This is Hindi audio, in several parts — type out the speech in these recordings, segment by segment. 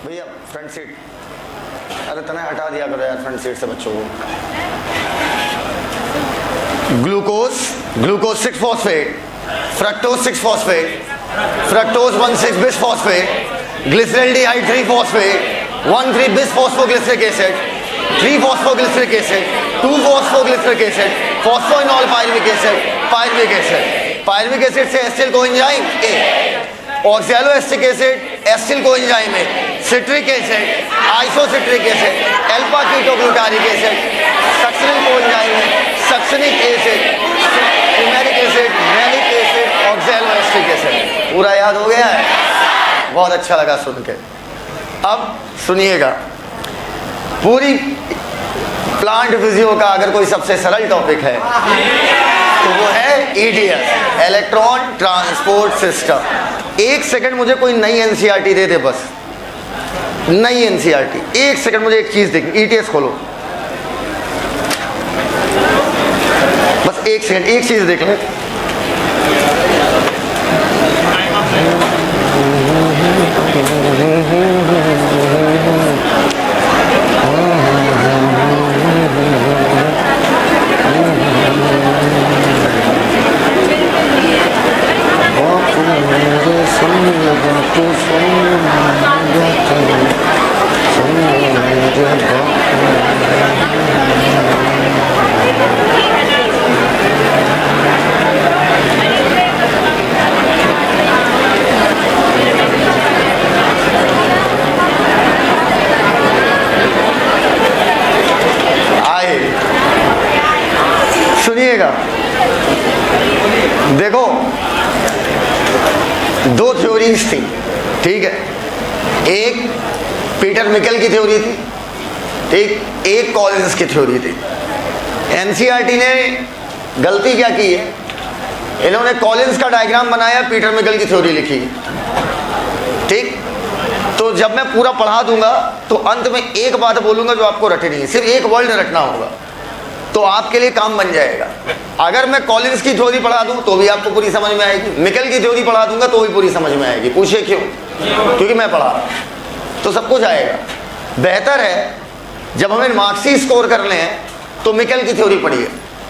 भैया फ्रंट सीट, अरे तने हटा दिया करो यार फ्रंट सीट से बच्चों को। Glucose 6 phosphate, fructose 6 phosphate, fructose 1,6 bis phosphate, glyceraldehyde 3 phosphate, 1,3 bis phosphoglyceric acid, 3 phosphoglyceric acid, 2 phosphoglyceric acid, phosphoenol pyruvic acid, pyruvic acid. Pyruvic acid से acetyl coenzyme A, oxaloacetic acid acetyl coenzyme है, citric acid, isocitric acid, alpha ketoglutaric acid, succinic coenzyme है, succinic acid, fumaric acid, malic acid, oxaloacetic acid. पूरा याद हो गया है? बहुत अच्छा लगा सुन के। अब सुनिएगा, पूरी प्लांट फिजियो का अगर कोई सबसे सरल टॉपिक है तो वो है ईडीएस, इलेक्ट्रॉन ट्रांसपोर्ट सिस्टम। एक सेकंड मुझे कोई नई एनसीईआरटी दे दे, बस नई एनसीईआरटी, एक सेकंड मुझे एक चीज देखनी। ईटीएस खोलो, बस एक सेकंड, एक चीज देख ले। सुनिएगा, देखो दो थ्योरीज थी, ठीक है। एक पीटर मिकेल की थ्योरी थी, ठीक, एक कॉलिंस की थ्योरी थी। एनसीईआरटी ने गलती क्या की है, इन्होंने कॉलिंस का डायग्राम बनाया, पीटर मिकेल की थ्योरी लिखी, ठीक। तो जब मैं पूरा पढ़ा दूंगा तो अंत में एक बात बोलूंगा जो आपको रटनी है, सिर्फ एक वर्ड रटना होगा, तो आपके लिए काम बन जाएगा। अगर मैं कॉलिंस की थ्योरी पढ़ा दूं तो भी आपको पूरी समझ में आएगी, मिकेल की थ्योरी पढ़ा दूंगा तो भी पूरी समझ में आएगी। पूछिए क्यों? क्योंकि मैं पढ़ा रहा हूं, तो सब कुछ आएगा। बेहतर है जब हमें मार्क्स ही स्कोर करने हैं तो मिकेल की थ्योरी पढ़िए,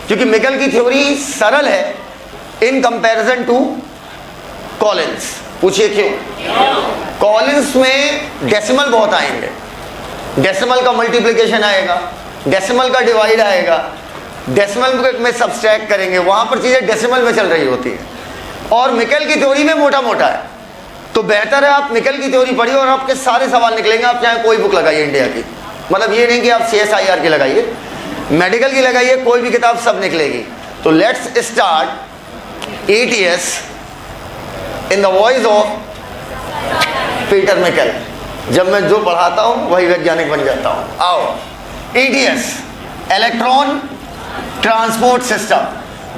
क्योंकि मिकेल की थ्योरी सरल है इन कंपैरिजन टू कॉलिंस। पूछिए क्यों? कॉलिंस में डेसिमल बहुत आएंगे, डेसिमल का मल्टीप्लिकेशन आएगा, डेसिमल का डिवाइड आएगा, डेसिमल में सब्सट्रैक्ट करेंगे, वहां पर चीजें डेसिमल में चल रही होती है, और मिकेल की थ्योरी में मोटा मोटा है। तो बेहतर है आप मिकेल की थ्योरी पढ़िए और आपके सारे सवाल निकलेंगे। आप चाहे कोई बुक लगाइए इंडिया की, मतलब ये नहीं कि आप CSIR की लगाइए, मेडिकल की लगाइए, कोई भी किताब सब निकलेगी। तो let's start ETS in the voice of Peter Mikel. जब मैं जो पढ़ाता हूं वही वैज्ञानिक बन जाता हूं। आओ, ETS, इलेक्ट्रॉन ट्रांसपोर्ट सिस्टम।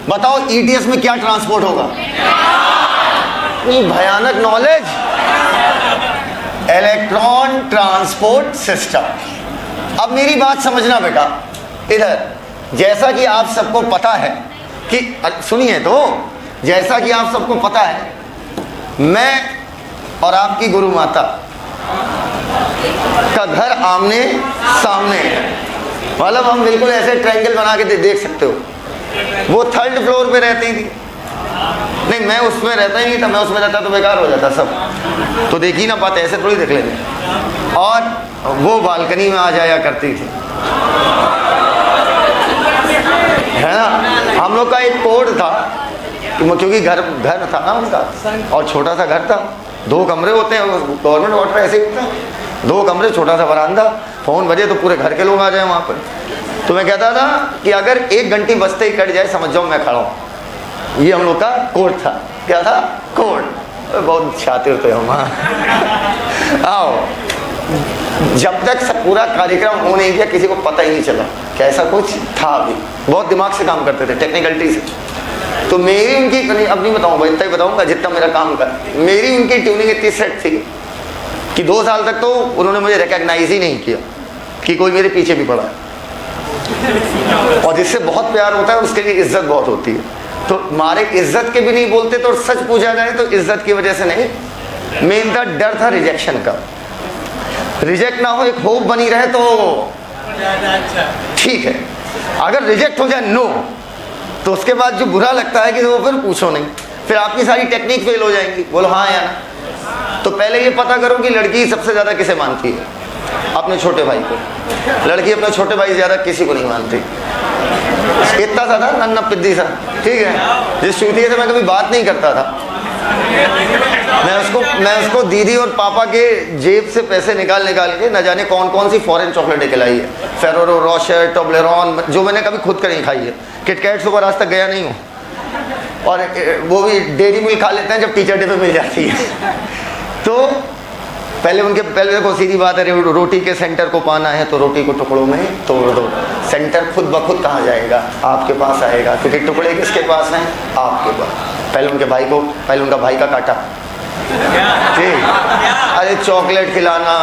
बताओ ETS में क्या ट्रांसपोर्ट होगा? भयानक नॉलेज। Electron transport system. अब मेरी बात समझना बेटा, इधर जैसा कि आप सबको पता है कि, सुनिए तो, जैसा कि आप सबको पता है मैं और आपकी गुरु माता का घर आमने सामने है, मतलब हम बिल्कुल ऐसे ट्रायंगल बना के देख सकते हो। वो 3rd फ्लोर पे रहती थी, नहीं मैं उसमें रहता ही नहीं था, मैं उसमें रहता तो बेकार हो जाता सब, तो देख ही ना पाते, ऐसे थोड़ी देख लेते। और वो बालकनी में आ जाया करती थी, है ना। हम लोग का एक कोड था, क्योंकि घर था ना उनका, और छोटा सा घर था, 2 कमरे होते हैं, गवर्नमेंट क्वार्टर ऐसे ही होता है, 2 कमरे, छोटा सा बरामदा। फोन बजे तो पूरे घर के लोग आ जाए वहाँ पर। तो मैं कहता था कि अगर 1 घंटी बजते ही कट जाए समझ जाओ मैं खड़ा हूँ। ये हम लोग का कोड था। क्या था? कोड। बहुत शातिर थे हम। आओ, जब तक सब पूरा कार्यक्रम हो नहीं गया किसी को पता ही नहीं चला कि ऐसा कुछ था। अभी बहुत दिमाग से काम करते थे, टेक्निकलिटी से। तो मेरी उनकी, अब नहीं बताऊंगा, इतना ही बताऊंगा जितना मेरा काम कर। मेरी उनकी ट्यूनिंग इतनी सेट थी कि 2 साल तक तो उन्होंने मुझे रिकॉग्नाइज ही नहीं किया कि कोई मेरे पीछे भी पड़ा है। और जिससे बहुत प्यार होता है उसके लिए इज्जत बहुत होती है। तो मारे इज्जत के भी नहीं बोलते, तो सच पूछा जाए तो इज्जत की वजह से नहीं, मेन था डर था रिजेक्शन का। रिजेक्ट ना हो, एक होप बनी रहे तो ठीक है। अगर रिजेक्ट हो जाए नो, तो उसके बाद जो बुरा लगता है कि वो फिर पूछो नहीं, फिर आपकी सारी टेक्निक फेल हो जाएंगी। बोलो हाँ या ना। तो पहले ये पता करो कि लड़की सबसे ज़्यादा किसे मानती है? अपने छोटे भाई को। लड़की अपने छोटे भाई ज़्यादा किसी को नहीं मानती। इतना सा था, नन्ना पिद्दी सा, ठीक है, जिस चूतिए से मैं कभी बात नहीं करता था, मैं उसको दीदी और पापा के जेब से पैसे निकाल के न जाने कौन कौन सी फॉरेन चॉकलेटें खिलाई है, फेरोरो रोशर, टोबलेरॉन, जो मैंने कभी खुद कर नहीं खाई है। किटकैट सुपर आज तक गया नहीं हूँ, और वो भी डेयरी मिल्क खा लेते हैं जब टीचर डे पे मिल जाती है। तो पहले देखो सीधी बात है, रोटी के सेंटर को पाना है तो रोटी को टुकड़ों में तोड़ दो। सेंटर खुद ब खुद कहाँ जाएगा? आपके पास आएगा, क्योंकि टुकड़े किसके पास हैं? आपके पास। पहले उनका भाई का काटा, ठीक, अरे चॉकलेट खिलाना,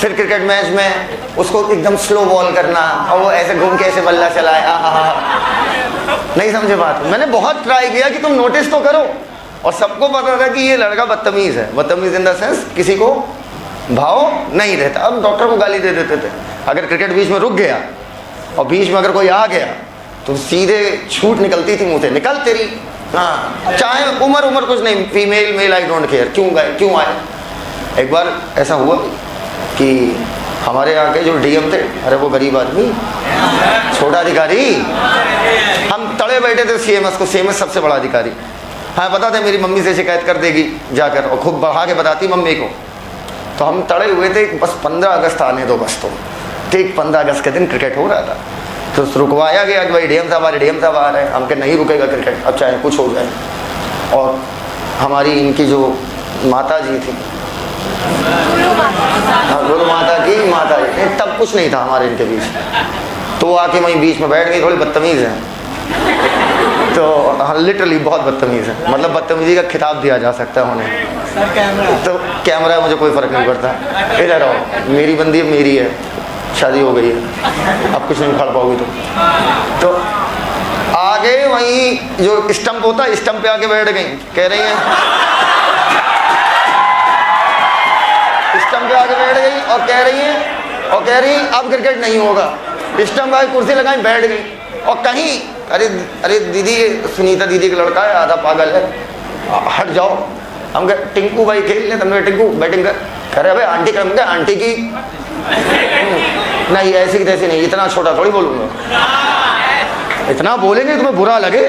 फिर क्रिकेट मैच में उसको एकदम स्लो बॉल करना, और वो ऐसे घूम के ऐसे बल्ला चलाए। नहीं समझे बात? मैंने बहुत ट्राई किया कि तुम नोटिस तो करो, और सबको पता था कि ये लड़का बदतमीज है। बदतमीज इन द सेंस किसी को भाव नहीं देता। अब डॉक्टर को गाली दे देते थे। अगर क्रिकेट बीच में रुक गया और बीच में अगर कोई आ गया तो सीधे छूट निकलती थी मुँह से, निकल तेरी। हाँ, चाहे उम्र कुछ नहीं, female male I don't care, क्यों आए। एक बार ऐसा हुआ कि हमारे यहाँ के जो डीएम थे, अरे वो गरीब आदमी, छोटा अधिकारी, हम तड़े बैठे थे सीएमएस को, सीएमएस सबसे बड़ा अधिकारी। हाँ पता था मेरी मम्मी से शिकायत कर देगी जाकर, और खूब बढ़ा के बताती मम्मी को। तो हम तड़े हुए थे, बस 15 अगस्त आने दो बस। तो ठीक 15 अगस्त के दिन क्रिकेट हो रहा था, तो रुकवाया गया कि भाई डीएम साहब आ रहे हैं। हम के नहीं रुकेगा क्रिकेट, अब चाहे कुछ हो जाए। और हमारी इनकी जो माता जी थी, गुरु माता की माता जी, तब कुछ नहीं था हमारे इनके बीच, तो वो आके वहीं बीच में बैठ गई। थोड़ी बदतमीज़ है, तो हाँ लिटरली बहुत बदतमीज़ है, मतलब बदतमीजी का खिताब दिया जा सकता है उन्हें। तो कैमरा है, मुझे कोई फ़र्क नहीं पड़ता, इधर आओ, मेरी बंदी मेरी है, शादी हो गई है, अब कुछ नहीं उखाड़ पाओगी तो आगे वहीं जो स्टंप होता है, स्टंप पे आके बैठ गई। कह रही हैं, स्टंप पे आके बैठ गई और कह रही अब क्रिकेट नहीं होगा। स्टंप आके कुर्सी लगाई, बैठ गई। और कहीं अरे दीदी, सुनीता दीदी का लड़का है, आधा पागल है, हट जाओ। हम कहे टिंकू भाई खेल ले, तुमने टिंकू बैटिंग कर। कह रहे भाई आंटी कर, आंटी की नहीं, ऐसी की तैसी नहीं, इतना छोटा थोड़ी बोलूँगा, इतना बोलेंगे तुम्हें बुरा लगे।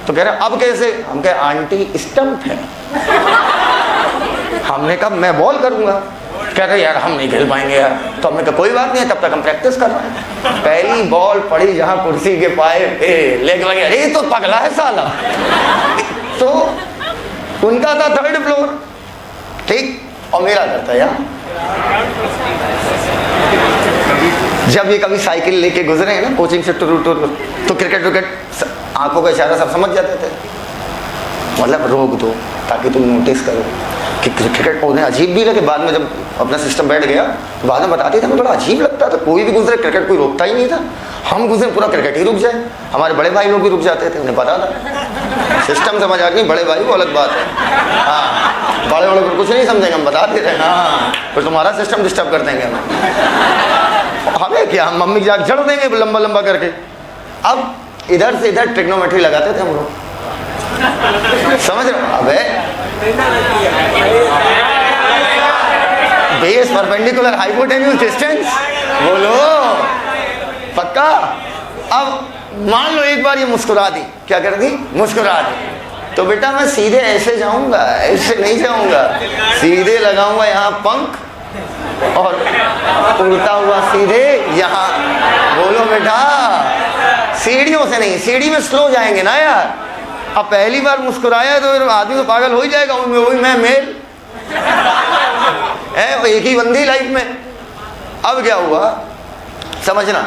तो कह रहे अब कैसे? हम कहे आंटी स्टंप है। हमने कहा मैं बॉल करूँगा। कह रहे यार हम नहीं खेल पाएंगे यार। तो हमने कहा कोई बात नहीं है, तब तक हम प्रैक्टिस कर रहे हैं। पहली बॉल पड़ी जहाँ कुर्सी के पाए लेग लगे, अरे तो पगला है साला। तो उनका था 3rd फ्लोर, ठीक, और मेरा घर था यार। जब ये कभी साइकिल लेके गुजरे हैं ना कोचिंग से टूर तो क्रिकेट आंखों का इशारा सब समझ जाते थे। मतलब रोक दो ताकि तुम नोटिस करो कि क्रिकेट उन्हें अजीब भी लगे। बाद में जब अपना सिस्टम बैठ गया तो बाद में बताते थे, हमें बड़ा अजीब लगता था। कोई भी गुजरे क्रिकेट कोई रोकता ही नहीं था, हम गुजरे पूरा क्रिकेट ही रुक जाए। हमारे बड़े भाई लोग भी रुक जाते थे, उन्हें पता था सिस्टम से मजाक नहीं। बड़े भाई वो अलग बात है, हाँ बड़े बड़े को कुछ नहीं समझेंगे, हम बताते थे हाँ, फिर तुम्हारा सिस्टम डिस्टर्ब कर देंगे हमें क्या, हम मम्मी जाके जड़ देंगे लंबा लंबा करके। अब इधर से इधर ट्रिग्नोमेट्री लगाते थे हम लोग, समझ रहे हो? अबे बेस परपेंडिकुलर हाइपोटेन्यूज डिस्टेंस, बोलो पक्का। अब मान लो एक बार ये मुस्कुरा दी, क्या कर दी? मुस्कुरा दी। तो बेटा मैं सीधे ऐसे जाऊंगा, ऐसे नहीं जाऊंगा, सीधे लगाऊंगा यहाँ पंख और उड़ता हुआ सीधे यहाँ। बोलो बेटा, सीढ़ियों से नहीं, सीढ़ी में स्लो जाएंगे ना यार। अब पहली बार मुस्कुराया तो आदमी तो पागल हो ही जाएगा, वही मैं मेल है, एक ही बंदी लाइफ में। अब क्या हुआ समझना,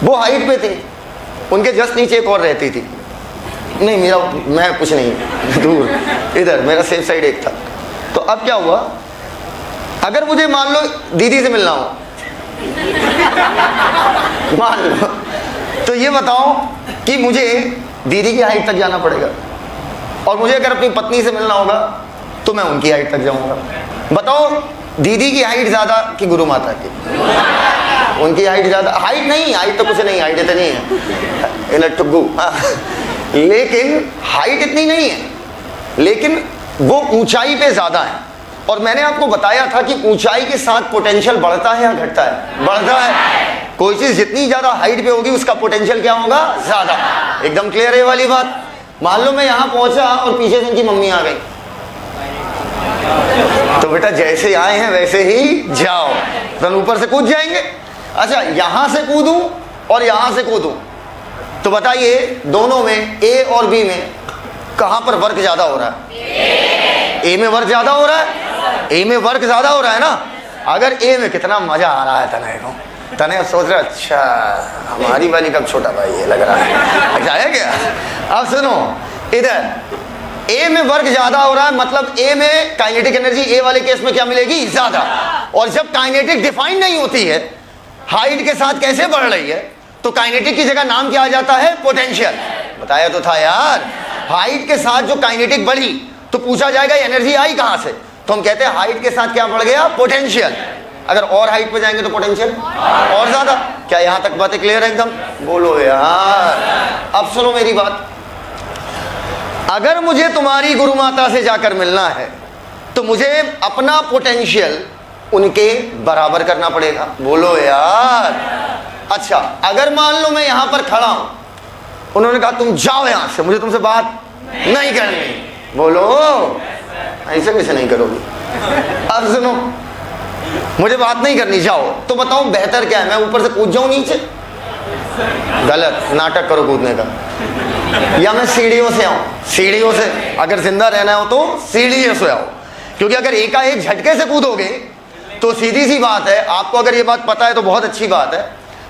वो हाइट पे थी, उनके जस्ट नीचे एक और रहती थी। नहीं मेरा, मैं कुछ नहीं, दूर इधर मेरा सेफ साइड एक था। तो अब क्या हुआ, अगर मुझे मान लो दीदी से मिलना हो, मान लो, तो ये बताओ कि मुझे दीदी की हाइट तक जाना पड़ेगा, और मुझे अगर अपनी पत्नी से मिलना होगा तो मैं उनकी हाइट तक जाऊंगा। बताओ दीदी की हाइट ज्यादा कि गुरु माता की? उनकी हाइट ज्यादा। हाइट नहीं, हाइट तो कुछ नहीं, हाइट इतनी है इन टुग्गू, लेकिन हाइट इतनी नहीं है, लेकिन वो ऊंचाई पे ज्यादा है। और मैंने आपको बताया था कि ऊंचाई के साथ पोटेंशियल बढ़ता है या घटता है? बढ़ता है। कोई चीज जितनी ज्यादा हाइट पे होगी उसका पोटेंशियल क्या होगा? ज्यादा। एकदम क्लियर है वाली बात। मान लो मैं यहां पहुंचा और पीछे से उनकी मम्मी आ गई, तो बेटा जैसे आए हैं वैसे ही जाओ, तो ऊपर से कूद जाएंगे। अच्छा, यहां से कूदूं और यहां से कूदूं, तो बताइए दोनों में, ए और बी में, कहां पर वर्क ज्यादा हो रहा है? ए में वर्क ज्यादा हो रहा है। ए में वर्क ज्यादा हो रहा है ना। अगर ए में कितना मजा आ रहा है तने को, तने सोच रहा अच्छा हमारी वाली कब छोटा भाई ये लग रहा है, अच्छा है क्या? अब सुनो, इधर ए में वर्क ज्यादा हो रहा है, मतलब ए में काइनेटिक एनर्जी ए वाले केस में क्या मिलेगी? ज्यादा। और जब काइनेटिक डिफाइन नहीं होती है, हाइट के साथ कैसे बढ़ रही है, तो काइनेटिक की जगह नाम क्या आ जाता है? पोटेंशियल। बताया तो था यार। हाइट के साथ जो काइनेटिक बढ़ी तो पूछा जाएगा एनर्जी आई कहां से, तो हम कहते हैं हाइट के साथ क्या बढ़ गया? पोटेंशियल। अगर और हाइट पे जाएंगे तो पोटेंशियल और ज्यादा। क्या यहां तक बातें क्लियर है एकदम? बोलो यार। अब सुनो मेरी बात, अगर मुझे तुम्हारी गुरु माता से जाकर मिलना है तो मुझे अपना पोटेंशियल उनके बराबर करना पड़ेगा। बोलो यार। अच्छा, अगर मान लो मैं यहां पर खड़ा हूं, उन्होंने कहा तुम जाओ यहां से, मुझे तुमसे बात नहीं करनी, बोलो ऐसे कैसे नहीं करोगे? अब सुनो, मुझे बात नहीं करनी, जाओ, तो बताओ बेहतर क्या है? मैं ऊपर से कूद जाऊं नीचे? गलत, नाटक करो कूदने का। या मैं सीढ़ियों से आऊं? सीढ़ियों से अगर जिंदा रहना हो तो सीढ़ियों से आओ, क्योंकि अगर एकाएक झटके से कूदोगे तो सीधी सी बात है, आपको अगर ये बात पता है तो बहुत अच्छी बात है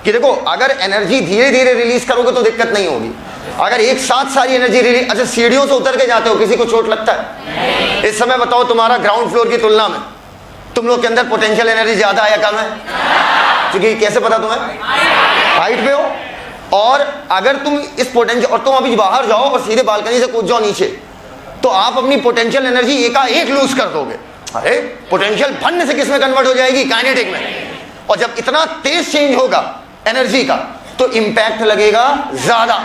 कि देखो, अगर एनर्जी धीरे धीरे रिलीज करोगे तो दिक्कत नहीं होगी। अगर एक साथ सारी एनर्जी रिलीज, अच्छा सीढ़ियों से उतर के जाते हो, किसी को चोट लगता है? इस समय बताओ तुम्हारा ग्राउंड फ्लोर की तुलना में तुम लोग के अंदर पोटेंशियल एनर्जी ज्यादा है या कम है? क्योंकि कैसे पता तुम्हें? हाइट पे हो। और अगर तुम इस पोटेंशियल, और तुम अभी बाहर जाओ और सीधे बालकनी से कूद जाओ नीचे, तो आप अपनी पोटेंशियल एनर्जी एकाएक लूज कर दोगे। अरे पोटेंशियल फन से किस में कन्वर्ट हो जाएगी? काइनेटिक में। और जब इतना तेज चेंज होगा एनर्जी का तो इंपैक्ट लगेगा ज्यादा।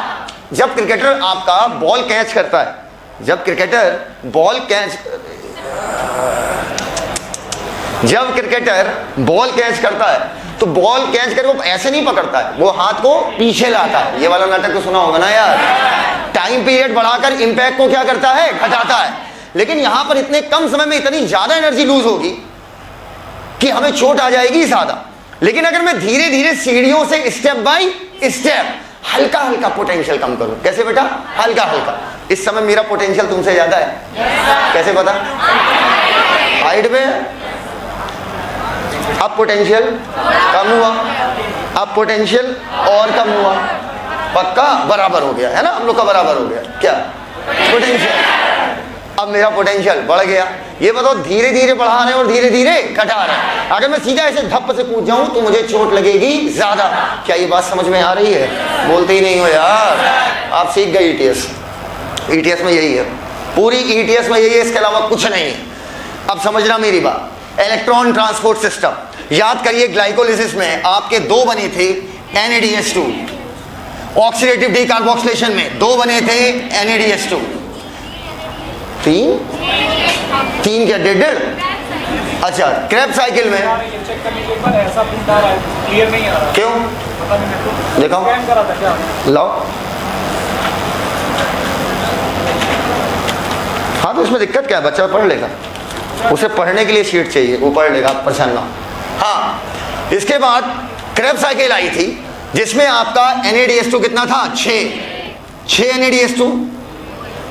जब क्रिकेटर आपका बॉल कैच करता है, जब क्रिकेटर बॉल कैच करता है तो बॉल कैच करके वो ऐसे नहीं पकड़ता है, वो हाथ को पीछे लाता है। ये वाला नाटक तो सुना होगा ना यार। टाइम पीरियड बढ़ाकर इंपैक्ट को क्या करता है? घटाता है। लेकिन यहां पर इतने कम समय में इतनी ज्यादा एनर्जी लूज होगी कि हमें चोट आ जाएगी ज्यादा। लेकिन अगर मैं धीरे धीरे सीढ़ियों से स्टेप बाय स्टेप हल्का हल्का पोटेंशियल कम करूं, कैसे बेटा? हल्का हल्का। इस समय मेरा पोटेंशियल तुमसे ज्यादा है, कैसे पता? हाइट में अब पोटेंशियल कम हुआ, अब पोटेंशियल और कम हुआ, पक्का बराबर हो गया है ना, हम लोग का बराबर हो गया क्या पोटेंशियल? अब मेरा पोटेंशियल बढ़ गया। ये बताओ धीरे धीरे बढ़ा रहे हैं और धीरे धीरे घटा रहे हैं। अगर मैं सीधा ऐसे धप से कूद जाऊं तो मुझे चोट लगेगी ज्यादा। क्या ये बात समझ में आ रही है? बोलते ही नहीं हो यार। आप सीख गए ईटीएस। ईटीएस में यही है, पूरी ईटीएस में यही है, इसके अलावा कुछ नहीं है। अब समझना मेरी बात। इलेक्ट्रॉन ट्रांसपोर्ट सिस्टम याद करिए, ग्लाइकोलिसिस में आपके दो बने थे NADH2, ऑक्सीडेटिव डीकार्बोक्सिलेशन में दो बने थे NADH2, तीन क्या डेढ़? अच्छा, क्रेब्स साइकिल में क्यों? दिखाओ, लाओ। हाँ तो इसमें दिक्कत क्या है? बच्चा पढ़ लेगा, उसे पढ़ने के लिए शीट चाहिए, वो पढ़ लेगा, परेशान ना। हाँ, इसके बाद क्रेब्स साइकिल आई थी जिसमें आपका NADH2 कितना था? 6 NADH2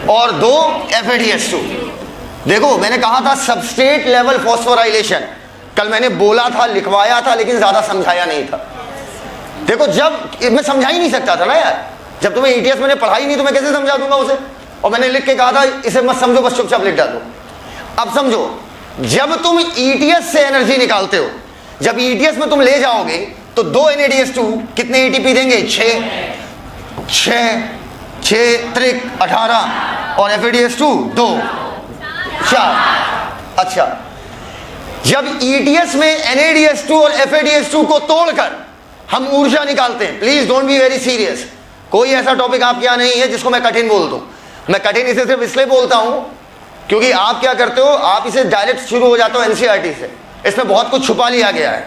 और 2 FADH2। देखो मैंने कहा था सबस्ट्रेट लेवल फॉस्फोराइलेशन, कल मैंने बोला था, लिखवाया था, लेकिन ज्यादा समझाया नहीं था। देखो जब मैं समझा ही नहीं सकता था ना यार, जब तुम्हें ईटीएस मैंने पढ़ाई नहीं तो मैं कैसे समझा दूंगा उसे? और मैंने लिख के कहा था इसे मत समझो, बस चुपचाप लिख डालो। अब समझो, जब तुम ईटीएस से एनर्जी निकालते हो, जब ईटीएस में तुम ले जाओगे तो 2 NADH2 कितने एटीपी देंगे? 6 त्रिक 18 और FADH2 2 4। अच्छा, जब ETS में NADH2 और FADH2 को तोड़कर हम ऊर्जा निकालते हैं, please don't be very serious, कोई ऐसा टॉपिक आपके यहाँ नहीं है जिसको मैं कठिन बोल दूं। मैं कठिन इसे सिर्फ इसलिए बोलता हूं क्योंकि आप क्या करते हो, आप इसे डायरेक्ट शुरू हो जाते हो NCERT से। इसमें बहुत कुछ छुपा लिया गया है,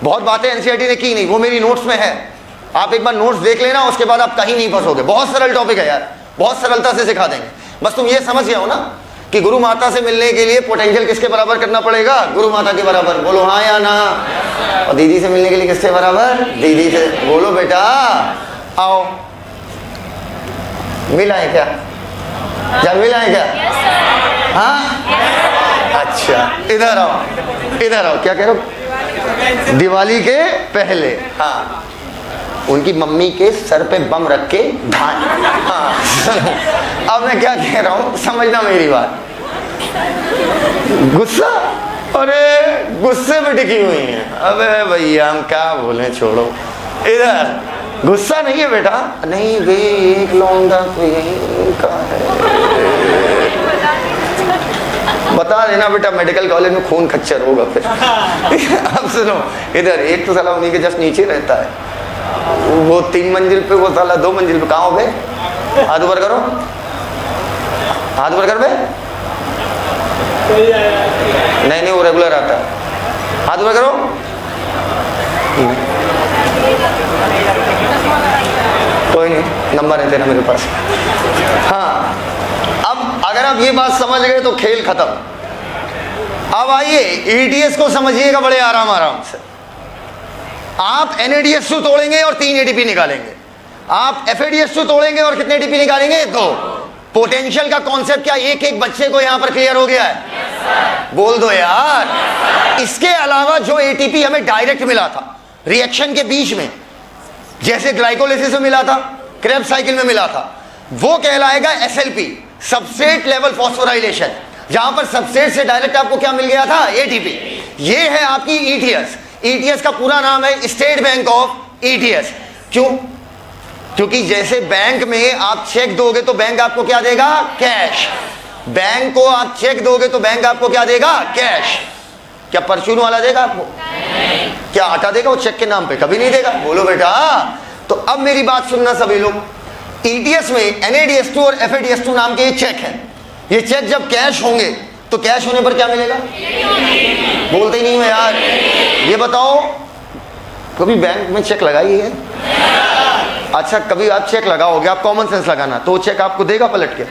बहुत बातें NCERT ने की नहीं, वो मेरी नोट्स में है। आप एक बार नोट्स देख लेना, उसके बाद आप कहीं नहीं फंसोगे। बहुत सरल टॉपिक है यार, बहुत सरलता से सिखा देंगे। बस तुम ये समझ गए हो ना कि गुरु माता से मिलने के लिए पोटेंशियल किसके बराबर करना पड़ेगा? गुरु माता के बराबर। बोलो हाँ या ना। और दीदी से मिलने के लिए किसके बराबर? दीदी से। बोलो बेटा आओ, मिला है क्या? क्या मिला है क्या? हाँ अच्छा, इधर आओ, इधर आओ। क्या कह रहे हो? दिवाली के पहले, हाँ, उनकी मम्मी के सर पे बम रख के धान। हाँ, अब मैं क्या कह रहा हूं, समझना मेरी बात। गुस्सा, अरे गुस्से पे टिकी हुई है। अबे भैया हम क्या बोले, छोड़ो। इधर गुस्सा नहीं है बेटा, नहीं वे एक लौंडा कोई का है। बता देना बेटा, मेडिकल कॉलेज में खून खच्चर होगा फिर। अब सुनो, इधर एक तो साला उन्हीं के जस्ट नीचे रहता है, वो 3 मंजिल पे, वो साला 2 मंजिल पे। कहाँ हो गए? हाथ ऊपर करो, हाथ ऊपर कर बे। नहीं नहीं, वो रेगुलर आता है। हाथ ऊपर करो। कोई नहीं, नंबर है तेरा मेरे पास। हाँ, अब अगर आप ये बात समझ गए तो खेल खत्म। अब आइए ETS को समझिएगा बड़े आराम आराम से। आप NADH2 तोड़ेंगे और 3 ATP निकालेंगे। आप FADH2 तोड़ेंगे और कितने ATP निकालेंगे? 2। पोटेंशियल का कॉन्सेप्ट क्या एक एक बच्चे को यहां पर क्लियर हो गया है? yes, बोल दो यार। yes, इसके अलावा जो ATP हमें डायरेक्ट मिला था रिएक्शन के बीच में, जैसे ग्लाइकोलिसिस में मिला था, क्रेब्स साइकिल में मिला था, वो कहलाएगा SLP, सबस्ट्रेट लेवल फॉस्फोराइलेशन, जहां पर सबस्ट्रेट से डायरेक्ट आपको क्या मिल गया था? ATP। ये है आपकी ETS। ETS का पूरा नाम है स्टेट बैंक ऑफ ETS। क्यों? क्योंकि जैसे बैंक में आप चेक दोगे तो बैंक आपको क्या देगा? कैश। बैंक को आप चेक दोगे तो बैंक आपको क्या देगा? कैश। क्या परचून वाला देगा आपको? नहीं। क्या आटा देगा वो चेक के नाम पे? कभी नहीं देगा। बोलो बेटा। तो अब मेरी बात सुनना सभी लोग, ETS में NADH2 और FADH2 नाम के ये चेक है। ये चेक जब कैश होंगे तो कैश होने पर क्या मिलेगा? बोलते ही नहीं हो यार। ये बताओ, कभी बैंक में चेक लगाई है? अच्छा, कभी आप चेक लगाओगे, आप कॉमन सेंस लगाना, तो चेक आपको देगा पलट के?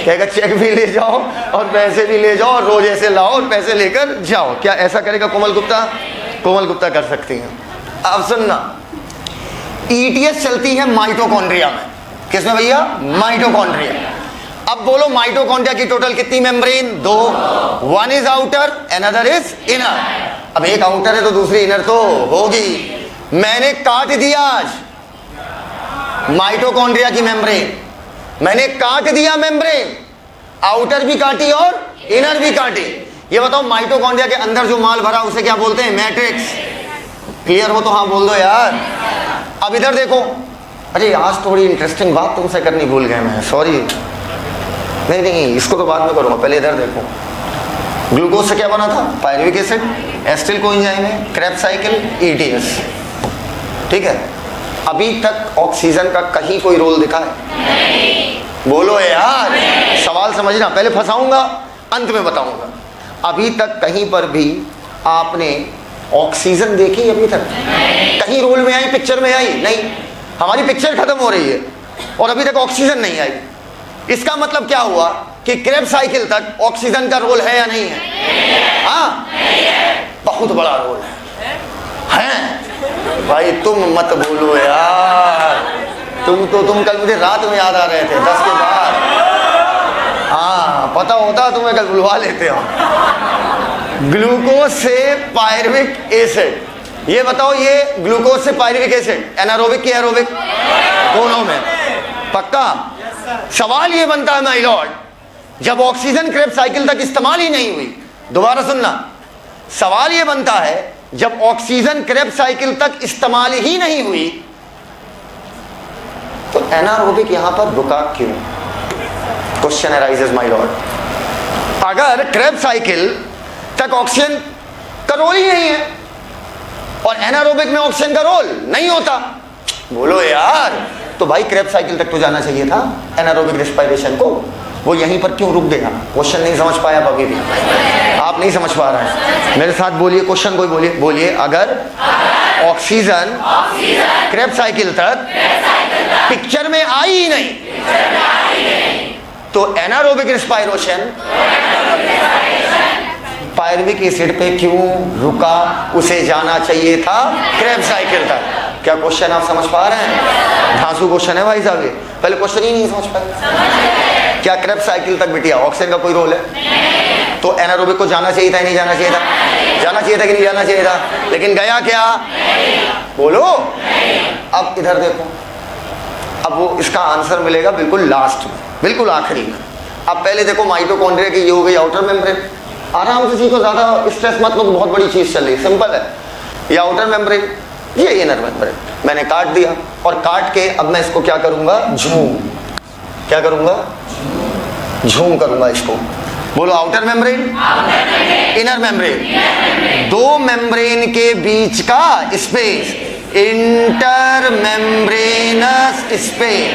कहेगा चेक भी ले जाओ और पैसे भी ले जाओ और रोज ऐसे लाओ और पैसे लेकर जाओ। क्या ऐसा करेगा कोमल गुप्ता? कोमल गुप्ता कर सकती हैं। अब सुनना, ETS चलती है माइटोकॉन्ड्रिया में। किसमें भैया? माइटोकॉन्ड्रिया। अब बोलो माइटोकॉन्ड्रिया की टोटल कितनी membrane? 2। One is outer, another is inner. अब एक आउटर है तो दूसरी इनर तो होगी। मैंने काट दिया आज माइटोकॉन्ड्रिया की मेम्ब्रेन, मैंने काट दिया मेम्ब्रेन, आउटर भी काटी और इनर भी काटी। ये बताओ माइटोकॉन्ड्रिया के अंदर जो माल भरा उसे क्या बोलते हैं? मैट्रिक्स। क्लियर हो तो हाँ बोल दो यार। अब इधर देखो, अरे आज थोड़ी इंटरेस्टिंग बात तुमसे करनी भूल गए मैं, सॉरी। नहीं नहीं, इसको तो बाद में करूंगा, पहले इधर देखो। ग्लूकोज से क्या बना था? Pyruvic acid. एसिटिल कोएंजाइम है, क्रेब्स साइकिल, ETS। ठीक है। अभी तक ऑक्सीजन का कहीं कोई रोल दिखा है? नहीं। बोलो यार। नहीं। सवाल समझना, पहले फंसाऊंगा अंत में बताऊंगा। अभी तक कहीं पर भी आपने ऑक्सीजन देखी अभी तक? नहीं। कहीं रोल में आई, पिक्चर में आई? नहीं। हमारी पिक्चर खत्म हो रही है और अभी तक ऑक्सीजन नहीं आई। इसका मतलब क्या हुआ कि क्रेब्स साइकिल तक ऑक्सीजन का रोल है या नहीं है? हाँ, बहुत बड़ा रोल है। भाई तुम मत बोलो यार, तुम कल मुझे रात में याद आ रहे थे 10 के बाद। हाँ, पता होता तुम्हें कल बुलवा लेते हो। ग्लूकोज से पायरुविक एसिड, ये बताओ, ये ग्लूकोज से पायरुविक एसिड एनारोबिक की एरोबिक? दोनों में। पक्का? सवाल ये बनता है माय लॉर्ड, जब ऑक्सीजन क्रेब्स साइकिल तक इस्तेमाल ही नहीं हुई, दोबारा सुनना, सवाल ये बनता है जब ऑक्सीजन क्रेब्स साइकिल तक इस्तेमाल ही नहीं हुई तो एनारोबिक यहां पर रुका क्यों? Question arises my Lord. अगर क्रेब्स साइकिल तक ऑक्सीजन उसका रोल ही नहीं है, और एनारोबिक में ऑक्सीजन का रोल नहीं होता। बोलो यार, तो भाई क्रेब्स साइकिल तक तो जाना चाहिए था एनारोबिक रेस्पिरेशन को, वो यहीं पर क्यों रुक गया? क्वेश्चन नहीं समझ पाया आप अभी भी? आप नहीं समझ पा रहे हैं, मेरे साथ बोलिए क्वेश्चन कोई बोलिए, बोलिए अगर ऑक्सीजन क्रेब्स साइकिल तक पिक्चर में आई ही नहीं तो एनारोबिक रेस्पिरेशन पायरुविक एसिड पे क्यों रुका? उसे जाना चाहिए था क्रेब्स साइकिल तक। क्या क्वेश्चन आप समझ पा रहे हैं? धांसू क्वेश्चन है भाई साहब, ये पहले क्वेश्चन ही नहीं समझ पाए। क्या क्रेब्स साइकिल तक बिटिया ऑक्सीजन का कोई रोल है? तो एनारोबिक को जाना चाहिए था नहीं जाना चाहिए था? जाना चाहिए था कि नहीं जाना चाहिए था? लेकिन गया क्या? बोलो। अब इधर देखो, अब वो इसका आंसर मिलेगा बिल्कुल लास्ट में, बिल्कुल आखिरी में। अब पहले देखो माइटोकॉन्ड्रिया की ये हो गई आउटर मेम्ब्रेन, आराम से सीखो, ज्यादा स्ट्रेस मत लो, बहुत बड़ी चीज चल रही, सिंपल है। ये आउटर मेम्ब्रेन, ये इनर मेम्ब्रेन, मैंने काट दिया, और काट के अब मैं इसको क्या करूंगा? झूम, क्या करूंगा? झूम करूंगा इसको। बोलो आउटर मेम्ब्रेन, इनर मेम्ब्रेन, दो मेम्ब्रेन के बीच का space, inter membranes space,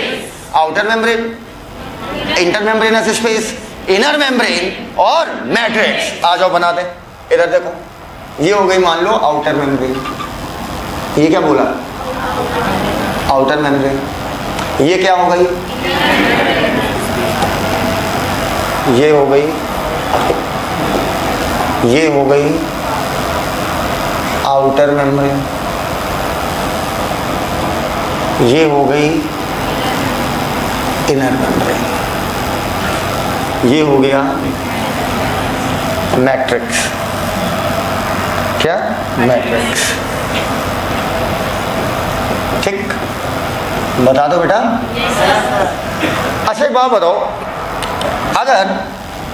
outer membrane, inter membranes space, inner membrane और मैट्रिक्स। आ जाओ बना दे, इधर देखो, ये हो गई मान लो आउटर मेम्ब्रेन, ये क्या बोला? Outer membrane. ये क्या हो गई? ये हो गई, ये हो गई आउटर मेम्ब्रेन, ये हो गई इनर मेम्ब्रेन, ये हो गया मैट्रिक्स। क्या? मैट्रिक्स। ठीक, बता दो बेटा। अच्छा एक बात बताओ, अगर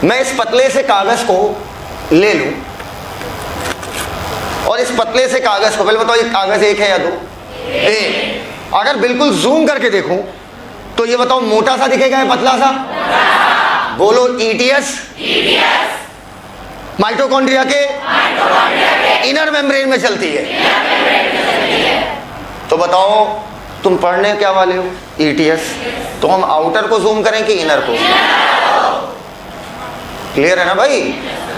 मैं इस पतले से कागज को ले लूं और इस पतले से कागज को, पहले बताओ ये कागज एक है या दो? एक। अगर बिल्कुल जूम करके देखूं तो ये बताओ मोटा सा दिखेगा या पतला सा? बोलो ईटीएस माइटोकॉन्ड्रिया के इनर मेम्ब्रेन में चलती है। तो बताओ तुम पढ़ने क्या वाले हो? ईटीएस। तो हम आउटर को जूम करें कि इनर को? क्लियर है ना भाई?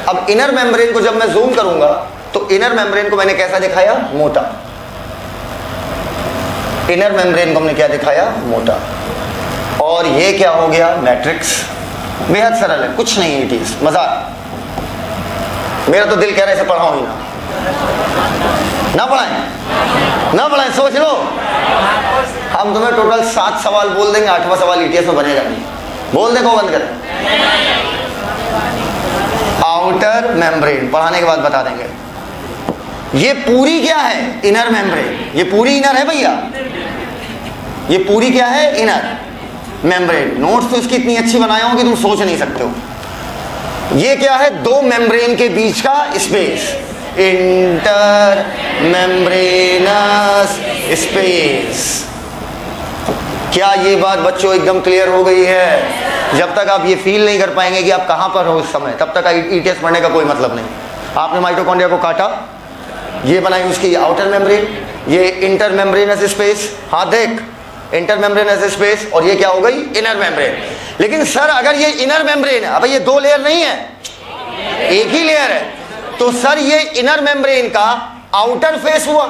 अब इनर मेम्ब्रेन को जब मैं जूम करूंगा तो इनर मेम्ब्रेन को मैंने कैसा दिखाया? मोटा। इनर मेम्ब्रेन को हमने क्या दिखाया? मोटा। और ये क्या हो गया? मैट्रिक्स। बेहद सरल है, कुछ नहीं है इटीएस, मजाक। मेरा तो दिल कह रहा है इसे पढ़ाओ ही ना पढ़ाएं, सोच लो। हम तुम्हें टोटल 7 सवाल बोल देंगे, 8वां सवाल ईटीएस में बनेगा नहीं। बोल दे को बंद कर। आउटर मेम्ब्रेन पढ़ाने के बाद बता देंगे। ये पूरी क्या है? Inner membrane. ये पूरी इनर है भैया, ये पूरी क्या है? Inner membrane. नोट्स तो इसकी इतनी अच्छी बनाए हो कि तुम सोच नहीं सकते हो। ये क्या है? दो मेम्ब्रेन के बीच का स्पेस, इंटर मेम्ब्रेनस स्पेस। क्या ये बात बच्चों एकदम क्लियर हो गई है? जब तक आप ये फील नहीं कर पाएंगे कि आप कहां पर हो इस समय, तब तक ईटीएस पढ़ने का कोई मतलब नहीं। आपने माइटोकॉन्ड्रिया को काटा, ये बनाई उसकी आउटर मेम्ब्रेन, ये इंटर मेम्ब्रेनस स्पेस, हाँ देख इंटर मेम्ब्रेनस स्पेस, और ये क्या हो गई? Inner membrane. लेकिन सर अगर ये इनर मेम्ब्रेन है, अब ये 2 लेयर नहीं है, एक ही लेयर है, तो सर ये इनर मेम्ब्रेन का आउटर फेस हुआ।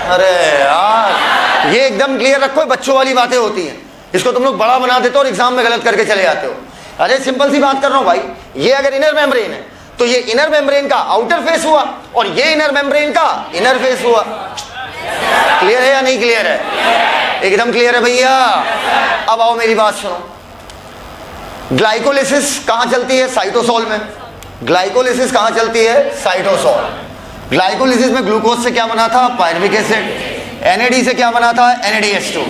अरे यार ये एकदम क्लियर रखो, बच्चों वाली बातें होती हैं, इसको तुम लोग बड़ा बना देते हो और एग्जाम में गलत करके चले जाते हो। अरे सिंपल सी बात कर रहा हूं भाई, ये अगर इनर मेम्ब्रेन है तो ये इनर मेम्ब्रेन का आउटर फेस हुआ और ये इनर मेम्ब्रेन का इनर फेस हुआ। क्लियर है या नहीं क्लियर है? एकदम क्लियर है भैया। अब आओ मेरी बात सुनो। ग्लाइकोलिसिस कहां चलती है? साइटोसोल में। ग्लाइकोलिसिस कहां चलती है? साइटोसोल। ग्लाइकोलिसिस में ग्लूकोज से क्या बना था? Pyruvic acid. एनएडी से क्या बना था? NADH2।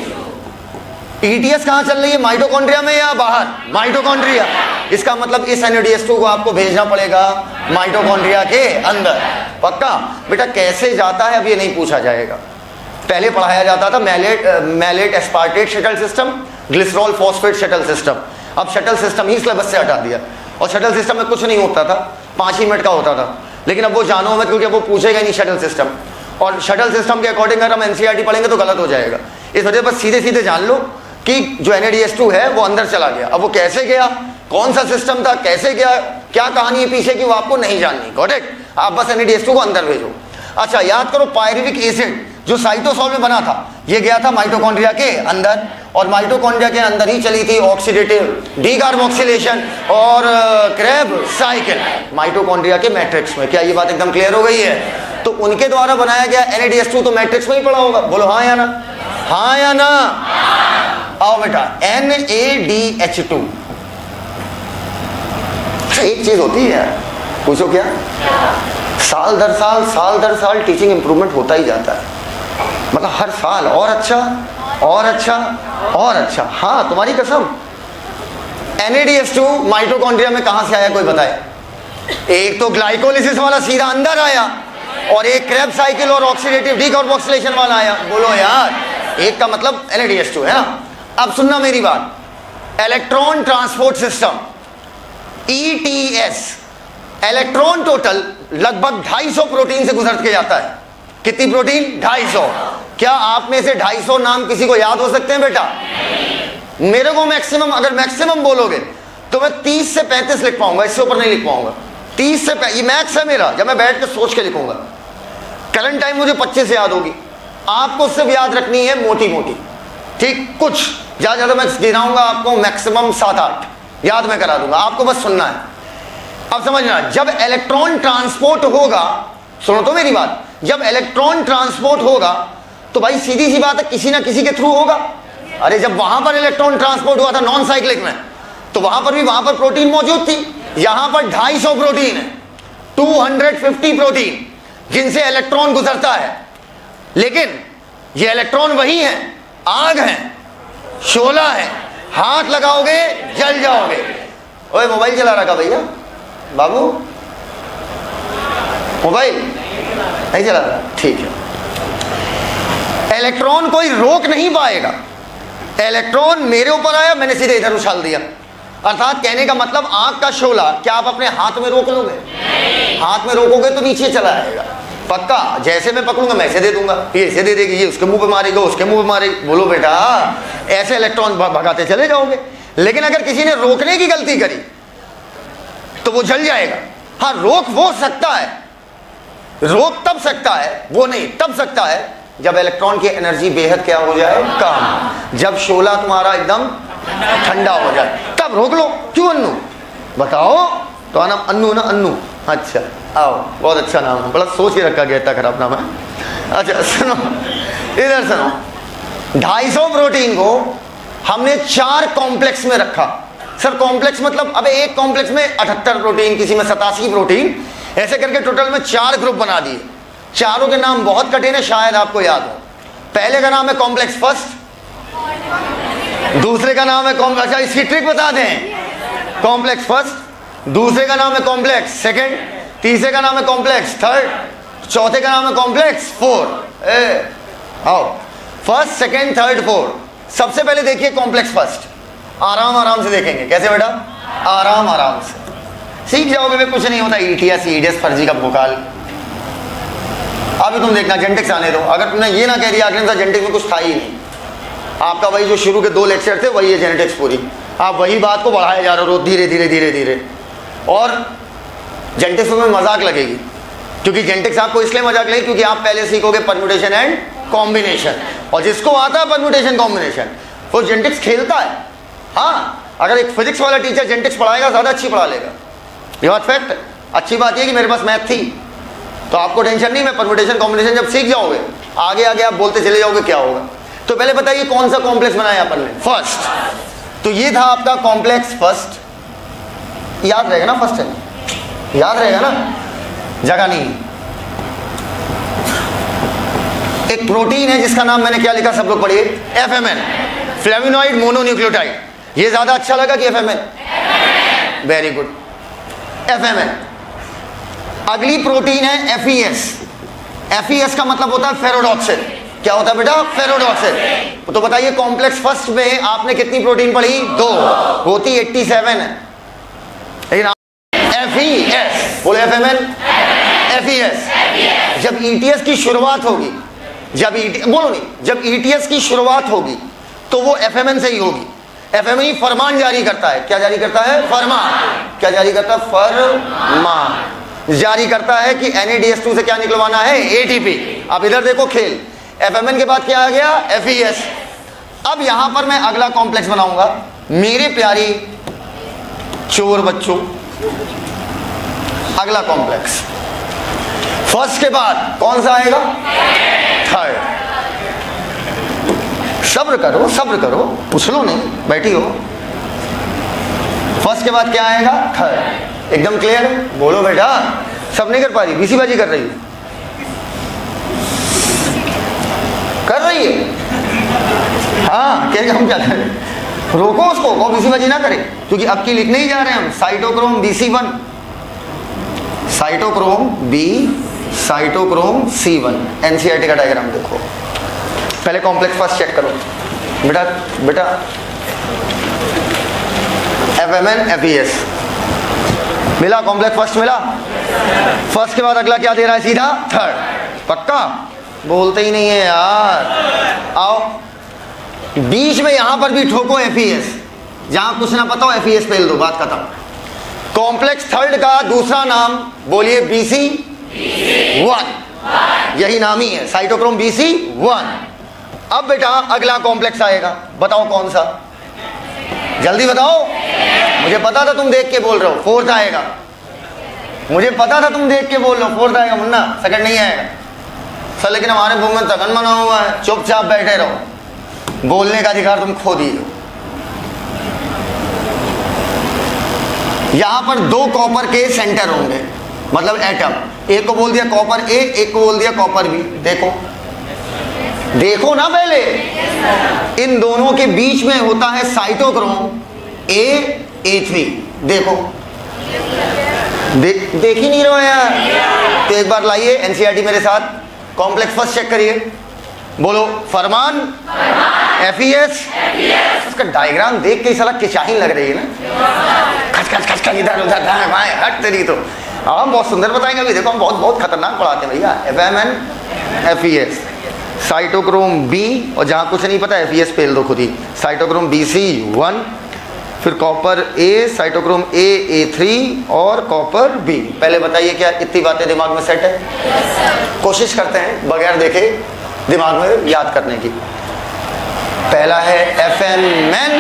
ईटीएस कहां चल रही है? माइटोकॉन्ड्रिया में या बाहर? माइटोकॉन्ड्रिया। इसका मतलब इस NADH2 को आपको भेजना पड़ेगा माइटोकॉन्ड्रिया के अंदर। पक्का? बेटा कैसे जाता है अब ये नहीं पूछा जाएगा। पहले पढ़ाया जाता था malate aspartate shuttle system, glycerol phosphate shuttle system. अब शटल सिस्टम ही सिलेबस से हटा दिया, और शटल सिस्टम में कुछ नहीं होता था, 5 ही मिनट का होता था। लेकिन अब वो जानो मत, क्योंकि अब वो पूछेगा नहीं शटल सिस्टम, और शटल सिस्टम के अकॉर्डिंग अगर हम एनसीईआरटी पढ़ेंगे तो गलत हो जाएगा। इस वजह बस सीधे सीधे जान लो कि जो NADH2 है वो अंदर चला गया। अब वो कैसे गया, कौन सा सिस्टम था, कैसे गया, क्या कहानी है पीछे की, वो आपको नहीं जाननी। Got it? आप बस NADH2 को अंदर भेजो। अच्छा, याद करो, पायरुविक एसिड जो साइटोसोल में बना था, ये गया था माइटोकॉन्ड्रिया के अंदर, और माइटोकॉन्ड्रिया के अंदर ही चली थी ऑक्सीडेटिव डीकार्बोक्सिलेशन और क्रेब साइकिल माइटोकॉन्ड्रिया के मैट्रिक्स में। क्या ये बात एकदम क्लियर हो गई है? तो उनके द्वारा बनाया गया NADH2 तो मैट्रिक्स में ही पड़ा होगा। बोलो हाँ या ना, हाँ या ना? आओ बेटा, NADH2। एक चीज होती है, पूछो क्या? साल दर साल टीचिंग इंप्रूवमेंट होता ही जाता है, मतलब हर साल और अच्छा और अच्छा और अच्छा। हाँ, तुम्हारी कसम। NADH2 माइटोकॉन्ड्रिया में कहां से आया कोई बताए? एक तो ग्लाइकोलिसिस वाला सीधा अंदर आया, और एक क्रेब साइकिल और ऑक्सीडेटिव डीकार्बोक्सिलेशन वाला आया। बोलो यार, एक का मतलब NADH2 है ना। अब सुनना मेरी बात, electron transport system ETS, electron total लगभग 250 प्रोटीन से गुजर के जाता है। कितनी प्रोटीन? 250। क्या आप में से 250 नाम किसी को याद हो सकते हैं बेटा? मेरे को मैक्सिमम, अगर मैक्सिमम बोलोगे तो मैं 30 से 35 लिख पाऊंगा, इससे ऊपर नहीं लिख पाऊंगा। 30 से ये मैक्स है मेरा, जब मैं बैठ के सोच के लिखूंगा। करंट टाइम मुझे 25 याद होगी, आपको सिर्फ याद रखनी है मोटी मोटी, ठीक? कुछ ज्यादा मैं गिनाऊंगा आपको, मैक्सिमम 7-8 याद मैं करा दूंगा, आपको बस सुनना है। अब समझना, जब इलेक्ट्रॉन ट्रांसपोर्ट होगा, सुनो तो मेरी बात, जब इलेक्ट्रॉन ट्रांसपोर्ट होगा तो भाई सीधी सी बात है, किसी ना किसी के थ्रू होगा। अरे जब वहां पर इलेक्ट्रॉन ट्रांसपोर्ट हुआ था नॉन साइक्लिक में, तो वहां पर भी वहां पर प्रोटीन मौजूद थी। यहां पर 250 प्रोटीन है, 250 प्रोटीन जिनसे इलेक्ट्रॉन गुजरता है। लेकिन ये इलेक्ट्रॉन वही है, आग है, शोला है, हाथ लगाओगे जल जाओगे। ओए मोबाइल चला रखा भैया बाबू, मोबाइल नहीं चला रहा, ठीक है। इलेक्ट्रॉन कोई रोक नहीं पाएगा। इलेक्ट्रॉन मेरे ऊपर आया, मैंने सीधे इधर उछाल दिया। अर्थात कहने का मतलब, आग का शोला क्या आप अपने हाथ में रोक लोगे? हाथ में रोकोगे तो नीचे चला आएगा पक्का। जैसे मैं पकड़ूंगा मैं ऐसे दे दूंगा, ये ऐसे दे देगी, ये उसके मुंह पे मारेगा, उसके मुंह पे मारेगी। बोलो बेटा, ऐसे इलेक्ट्रॉन भगाते चले जाओगे। लेकिन अगर किसी ने रोकने की गलती करी तो वो जल जाएगा। हाँ, रोक वो सकता है, रोक तब सकता है, वो नहीं तब सकता है जब इलेक्ट्रॉन की एनर्जी बेहद क्या हो जाए, कम। जब शोला तुम्हारा एकदम ठंडा हो जाए तब रोक लो। क्यों अन्नू? बताओ तो नाम अन्नू ना? अन्नू, अच्छा आओ, बहुत अच्छा नाम है, बड़ा सोच के रखा गया, इतना खराब नाम है। अच्छा सुनो, इधर सुनो, 250 प्रोटीन को हमने 4 कॉम्प्लेक्स में रखा। सर कॉम्प्लेक्स मतलब, अबे एक कॉम्प्लेक्स में 78 प्रोटीन, किसी में 87 प्रोटीन, ऐसे करके टोटल में 4 ग्रुप बना दिए। चारों के नाम बहुत कठिन है, शायद आपको याद हो। पहले का नाम है कॉम्प्लेक्स फर्स्ट, दूसरे का नाम है कॉम्प्लेक्स, अच्छा इसकी ट्रिक बता दें, कॉम्प्लेक्स फर्स्ट, दूसरे का नाम है कॉम्प्लेक्स सेकंड, तीसरे का नाम है कॉम्प्लेक्स थर्ड, चौथे का नाम है कॉम्प्लेक्स फोर्थ। आओ, फर्स्ट सेकंड थर्ड फोर्थ। सबसे पहले देखिए कॉम्प्लेक्स फर्स्ट, आराम आराम से देखेंगे। कैसे बेटा? आराम आराम से सीख जाओगे, वे कुछ नहीं होता। ETS EDS फर्जी का भोकाल। अभी तुम देखना, जेनेटिक्स आने दो। अगर तुमने ये ना कह दिया आखिर में जेनेटिक्स में कुछ था ही नहीं, आपका वही जो शुरू के 2 लेक्चर थे वही है जेनेटिक्स पूरी। आप वही बात को बढ़ाए जा रहे हो धीरे धीरे धीरे धीरे, और जेनेटिक्स में मजाक लगेगी। क्योंकि जेनेटिक्स आपको इसलिए मजाक लगेगी क्योंकि आप पहले सीखोगे परम्यूटेशन एंड कॉम्बिनेशन, और जिसको आता है परम्यूटेशन कॉम्बिनेशन वो जेनेटिक्स खेलता है। हाँ, अगर एक फिजिक्स वाला टीचर जेनेटिक्स पढ़ाएगा ज़्यादा अच्छी पढ़ा लेगा, ये बात फैक्ट है। अच्छी बात ये कि मेरे पास मैथ थी तो आपको टेंशन नहीं। मैं परम्यूटेशन कॉम्बिनेशन जब सीख जाओगे आगे आगे आप बोलते चले जाओगे क्या होगा। तो पहले बताइए कौन सा कॉम्प्लेक्स बनाया अपन ने? फर्स्ट। तो ये था आपका कॉम्प्लेक्स फर्स्ट, याद रहेगा ना? फर्स्ट है, याद रहेगा ना? जगह नहीं। एक प्रोटीन है जिसका नाम मैंने क्या लिखा, सब लोग पढ़िए, FMN, फ्लेविनॉइड मोनोन्यूक्लियोटाइड। ये ज्यादा अच्छा लगा कि FMN? Very good, FMN। अगली प्रोटीन है FES। FES का मतलब होता है फेरोडॉक्सिल। क्या होता है बेटा? फेरोडॉक्सिल। तो बताइए कॉम्प्लेक्स फर्स्ट में आपने कितनी प्रोटीन पढ़ी? 2, होती 87 है। लेकिन FES बोले FMN FES। जब ETS की शुरुआत होगी, बोलो नहीं, जब ETS की शुरुआत होगी तो वो FMN से ही होगी। FMN ही फरमान जारी करता है। क्या जारी करता है? फरमान। क्या जारी करता है? फरमान जारी करता है कि NADH2 से क्या निकलवाना है? ATP। अब इधर देखो खेल, FMN के बाद क्या आ गया? FES। अब यहां पर मैं अगला कॉम्प्लेक्स बनाऊंगा। मेरे प्यारी चोर बच्चों, अगला कॉम्प्लेक्स फर्स्ट के बाद कौन सा आएगा? थर्ड। सब्र करो, सब्र करो, उछलो नहीं, बैठी हो। फर्स्ट के बाद क्या आएगा? थर्ड। एकदम क्लियर है? बोलो बेटा। सब नहीं कर पा रही, बीसीबाजी कर रही है, कर रही है। हाँ, कह हम क्या करें? रोको उसको, वो बीसीबाजी ना करे, क्योंकि अब की लिखने ही जा रहे हैं हम। Cytochrome BC1, cytochrome B, cytochrome C1। NCERT का डायग्राम देखो। पहले कॉम्प्लेक्स फर्स्ट चेक करो बेटा। बेटा FMN FES मिला, कॉम्प्लेक्स फर्स्ट मिला। फर्स्ट के बाद अगला क्या दे रहा है? सीधा थर्ड। पक्का? बोलते ही नहीं है यार। आओ बीच में यहां पर भी ठोको FES, जहां कुछ ना पता हो FES फेल दो, बात खत्म। कॉम्प्लेक्स थर्ड का दूसरा नाम बोलिए BC1, यही नाम ही है, साइटोक्रोम BC1। अब बेटा अगला कॉम्प्लेक्स आएगा, बताओ कौन सा? जल्दी बताओ, मुझे पता था तुम देख के बोल रहे हो। फोर्थ आएगा, मुझे पता था तुम देख के बोल रहे हो। फोर्थ आएगा मुन्ना, सेकंड नहीं आएगा सर। लेकिन हमारे मुंह में तगन बना हुआ है, चुपचाप बैठे रहो, बोलने का अधिकार तुम खो दिए हो। यहां पर दो कॉपर के सेंटर होंगे, मतलब एटम। एक को बोल दिया कॉपर A, एक को बोल दिया कॉपर B। देखो देखो ना, पहले इन दोनों के बीच में होता है साइटोक्रोम A3। देखो देख ही नहीं रहो यार, तो एक बार लाइए NCERT मेरे साथ, कॉम्प्लेक्स फर्स्ट चेक करिए। बोलो फरमान FES। उसका डायग्राम देख के ही साला किचाही लग रही है ना, खच खच खच खच, इधर उधर दाएं बाएं, हट तेरी तो। हम बहुत सुंदर बताएंगे अभी, देखो हम बहुत बहुत खतरनाक पढ़ाते हैं भैया। FMN FES, साइटोक्रोम B, और जहां कुछ नहीं पता FES फेल दो खुद ही। साइटोक्रोम BC1, फिर कॉपर A, साइटोक्रोम A3 और कॉपर B। पहले बताइए क्या इतनी बातें दिमाग में सेट है? कोशिश करते हैं बगैर देखे दिमाग में याद करने की। पहला है FMN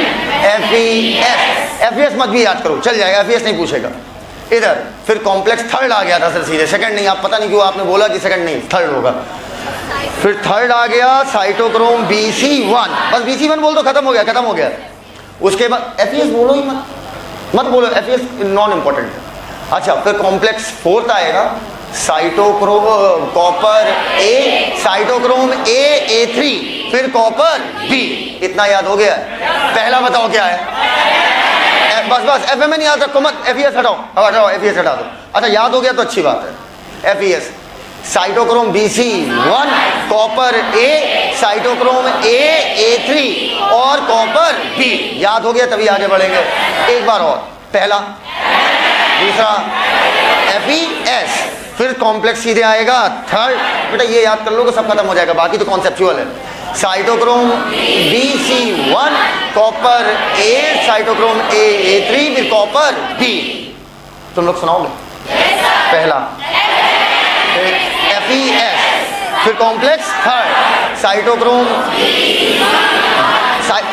FES। FES मत भी याद करो, चल जाएगा, FES नहीं पूछेगा इधर। फिर कॉम्प्लेक्स थर्ड आ गया था सर सीधे, सेकंड नहीं। आप पता नहीं क्यों आपने बोला कि सेकंड नहीं, थर्ड होगा। फिर थर्ड आ गया साइटोक्रोम BC1, बस BC1 बोल दो, खत्म हो गया, खत्म हो गया। उसके बाद FES बोलो ही मत बोलो, FES नॉन इंपॉर्टेंट। अच्छा, फिर कॉम्प्लेक्स फोर्थ आएगा cytochrome copper A, cytochrome A3, फिर कॉपर B। इतना याद हो गया? पहला बताओ क्या है? बस FMN याद रखो मत, FES हटाओ, हटाओ FES हटा दो। अच्छा याद हो गया तो अच्छी बात है। FES cytochrome BC1, copper A, cytochrome A3 और कॉपर B। याद हो गया तभी आगे बढ़ेंगे। एक बार और, पहला, दूसरा FES, फिर कॉम्प्लेक्स सीधे आएगा थर्ड। बेटा ये याद कर लो कि सब खत्म हो जाएगा, बाकी तो कॉन्सेप्चुअल है। Cytochrome BC1, copper A, cytochrome A3, फिर कॉपर B। तुम लोग सुनाओगे? पहला FES, फिर कॉम्प्लेक्स थर्ड, साइटोक्रोम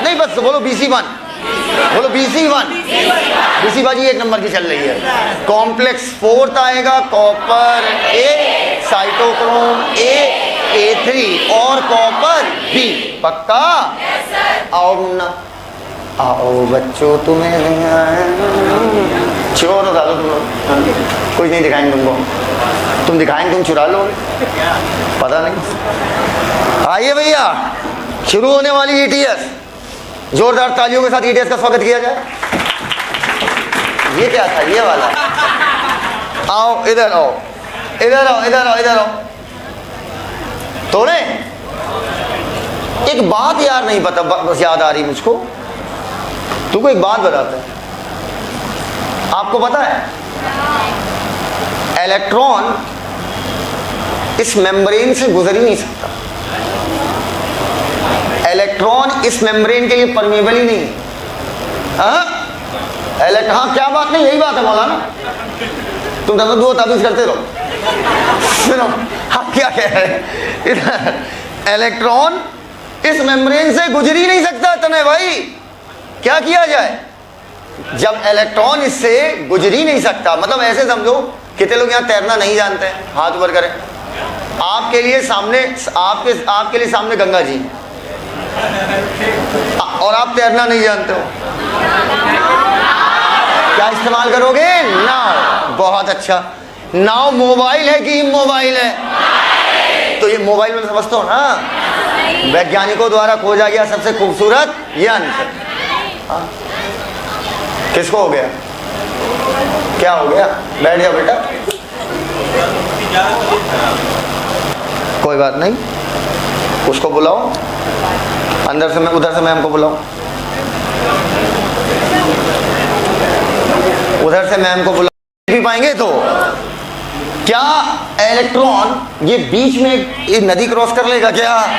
नहीं, बस बोलो BC1, बोलो BC1। BC बाजी एक नंबर की चल रही है। कॉम्प्लेक्स फोर्थ आएगा कॉपर A, साइटोक्रोम A3 और कॉपर B। पक्का? आओ मुन्ना, आओ बच्चों, तुम्हें चोर उठा लो तुम लोग, कुछ नहीं दिखाएंगे तुमको। तुम दिखाएंगे, तुम चुरा लो, पता नहीं। आइए भैया, शुरू होने वाली ETS। जोरदार तालियों के साथ ETS का स्वागत किया जाए। ये क्या था? ये वाला। आओ इधर आओ, इधर आओ, इधर आओ, इधर आओ। तोड़े एक बात यार, नहीं पता, बस याद आ रही मुझको। तुमको एक बात बताते हैं। आपको पता है इलेक्ट्रॉन इस मेम्ब्रेन से गुजर ही नहीं सकता। इलेक्ट्रॉन इस मेम्ब्रेन के लिए परमेबल ही नहीं। हाँ क्या बात नहीं, यही बात है मौलाना, तुम तो दो ताबीज करते रहो। सुनो आप क्या कह रहे हैं, इलेक्ट्रॉन इस मेम्ब्रेन से गुजर ही नहीं सकता। तने भाई क्या किया जाए? जब इलेक्ट्रॉन इससे गुजर ही नहीं सकता, मतलब ऐसे समझो, कितने लोग यहाँ तैरना नहीं जानते हैं, हाथ ऊपर करें। आपके लिए सामने आपके लिए सामने गंगा जी और आप तैरना नहीं जानते हो, क्या इस्तेमाल करोगे? नाव। बहुत अच्छा। नाव मोबाइल है कि इमोबाइल है? तो ये मोबाइल में समझते हो ना, वैज्ञानिकों द्वारा खोजा गया सबसे खूबसूरत यंत्र। किसको हो गया? क्या हो गया? बैठ जाओ बेटा, कोई बात नहीं, उसको बुलाओ अंदर से, मैं उधर से मैम को बुलाऊं, उधर से मैम को बुला भी पाएंगे। तो क्या इलेक्ट्रॉन ये बीच में एक नदी क्रॉस कर लेगा क्या?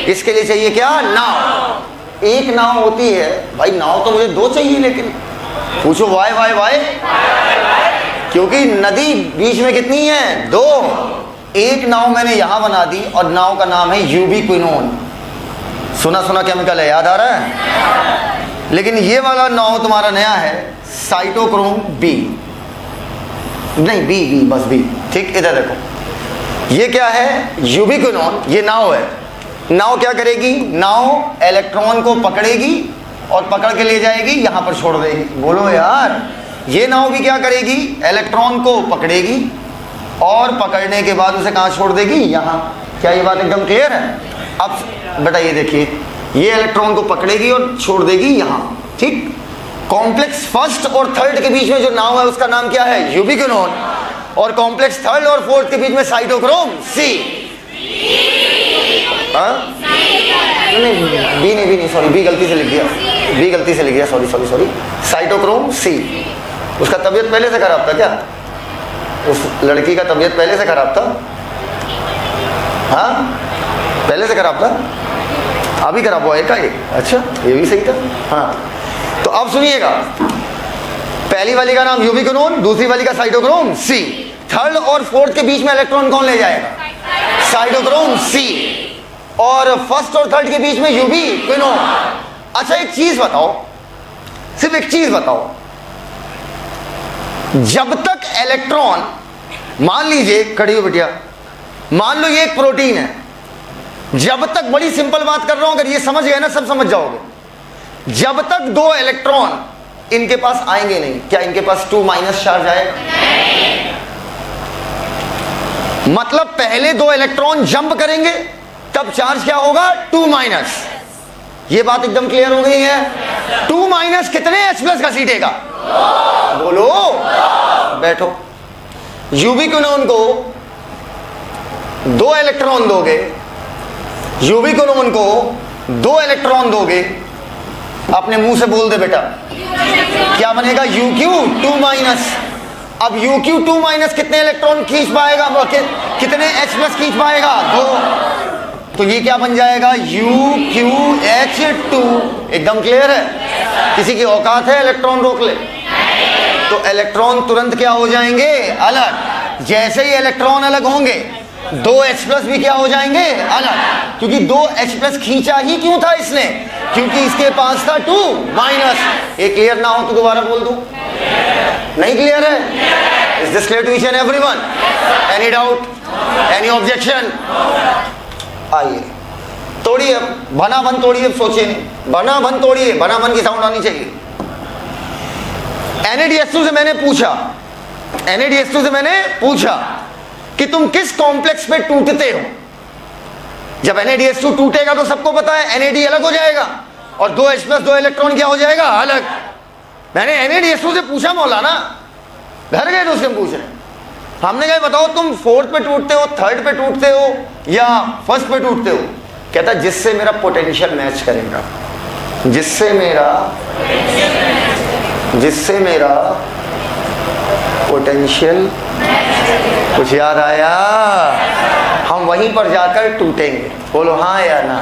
इसके लिए चाहिए क्या? नाव। एक नाव होती है भाई, नाव तो मुझे दो चाहिए, लेकिन पूछो वाई वाई वाई, क्योंकि नदी बीच में कितनी है? दो। एक नाव मैंने यहां बना दी और नाव का नाम है यूबिक्विनोन। सुना सुना केमिकल है, याद आ रहा है? लेकिन ये वाला नाव तुम्हारा नया है साइटोक्रोम बी, नहीं बी बी बस बी, ठीक। इधर देखो, ये क्या है? यूबिक्विनोन। ये नाव है। नाव क्या करेगी? नाव इलेक्ट्रॉन को पकड़ेगी और पकड़ के ले जाएगी, यहां पर छोड़ देगी। बोलो यार, ये नाव भी क्या करेगी? इलेक्ट्रॉन को पकड़ेगी और पकड़ने के बाद उसे कहां छोड़ देगी? यहां। क्या ये बात एकदम क्लियर है? अब बेटा ये देखिए, ये इलेक्ट्रॉन को पकड़ेगी और छोड़ देगी यहां, ठीक। कॉम्प्लेक्स फर्स्ट और थर्ड के बीच में जो नाव है उसका नाम क्या है? यूबिक्विनोन। और कॉम्प्लेक्स थर्ड और फोर्थ के बीच में साइटोक्रोम सी। बी नहीं, सॉरी, बी गलती से लिख दिया, सॉरी। Cytochrome C. उसका तबीयत पहले से खराब था क्या? उस लड़की का तबीयत पहले से खराब था? हाँ, पहले से खराब था, अभी खराब हुआ है का? अच्छा, ये भी सही था। हाँ, तो अब सुनिएगा, पहली वाली का नाम यूबिक्विनोन, दूसरी वाली का साइटोक्रोम सी। थर्ड और फोर्थ के बीच में इलेक्ट्रॉन कौन ले जाएगा? Cytochrome C. और फर्स्ट और थर्ड के बीच में यूबिक्विनोन। अच्छा एक चीज बताओ, सिर्फ एक चीज बताओ, जब तक इलेक्ट्रॉन, मान लीजिए खड़ी हो बिटिया, मान लो ये एक प्रोटीन है, जब तक, बड़ी सिंपल बात कर रहा हूं, अगर ये समझ गए ना सब समझ जाओगे। जब तक दो इलेक्ट्रॉन इनके पास आएंगे नहीं, क्या इनके पास 2- चार्ज आएगा? मतलब पहले दो इलेक्ट्रॉन जंप करेंगे तब चार्ज क्या होगा? 2-। ये बात एकदम क्लियर हो गई है? 2- कितने H+ का सीटेगा? बोलो, बैठो। यूबिक्विनोन को दो इलेक्ट्रॉन दोगे, यूबिक्विनोन को दो इलेक्ट्रॉन दोगे, अपने मुंह से बोल दे बेटा, क्या बनेगा? UQ 2-। अब UQ 2- कितने इलेक्ट्रॉन खींच पाएगा? कितने H+ खींच पाएगा? 2। तो ये क्या बन जाएगा? UQH2। एकदम क्लियर है? किसी की औकात है इलेक्ट्रॉन रोक ले? तो इलेक्ट्रॉन तुरंत क्या हो जाएंगे? अलग। जैसे ही इलेक्ट्रॉन अलग होंगे, दो H+ भी क्या हो जाएंगे? अलग। क्योंकि दो H+ खींचा ही क्यों था इसने? क्योंकि इसके पास था 2-। ये क्लियर ना हो तो दोबारा बोल दूं? नहीं क्लियर है? Is this clear to each and everyone? Any doubt, any objection? आइए तोड़िए, बना बन तोड़िए, सोचिए नहीं, बना बन तोड़िए, बना बन की साउंड आनी चाहिए। NaDH2 से मैंने पूछा कि तुम किस कॉम्प्लेक्स पे टूटते हो? जब NaDH2 टूटेगा तो सबको पता है NAD अलग हो जाएगा और दो H+ दो इलेक्ट्रॉन क्या हो जाएगा? अलग। मैंने NaDH2 से पूछा मौलाना, घर गए तो उससे पूछ रहे, हमने कहा बताओ तुम फोर्थ पे टूटते हो, थर्ड पे टूटते हो या फर्स्ट पे टूटते हो? कहता जिससे मेरा पोटेंशियल मैच करेगा, जिससे मेरा पोटेंशियल। कुछ याद आया? वहीं पर जाकर टूटेंगे। बोलो हाँ या ना।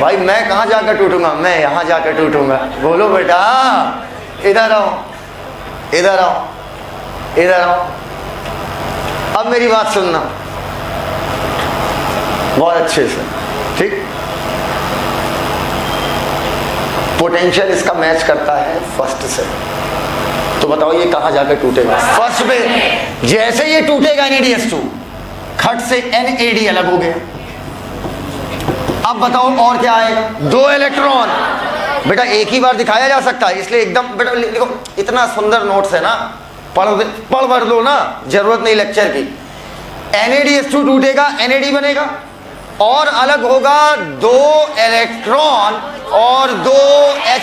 भाई मैं कहाँ जाकर टूटूंगा, मैं यहाँ जाकर टूटूंगा। बोलो बेटा इधर आओ, इधर आओ, इधर आओ। अब मेरी बात सुनना बहुत अच्छे से, ठीक। पोटेंशियल इसका मैच करता है फर्स्ट से, तो बताओ ये कहां जाकर टूटेगा? फर्स्ट पे जैसे ये टूटेगा NADS2, खट से NAD अलग हो गया। अब बताओ और क्या आएगा? 2 इलेक्ट्रॉन। बेटा एक ही बार दिखाया जा सकता है, इसलिए एकदम बेटा देखो इतना सुंदर नोट्स है ना, पढ़ भर लो ना, जरूरत नहीं लेक्चर की। NADS2 टूटेगा, NAD बनेगा और अलग होगा 2 इलेक्ट्रॉन और 2 H+।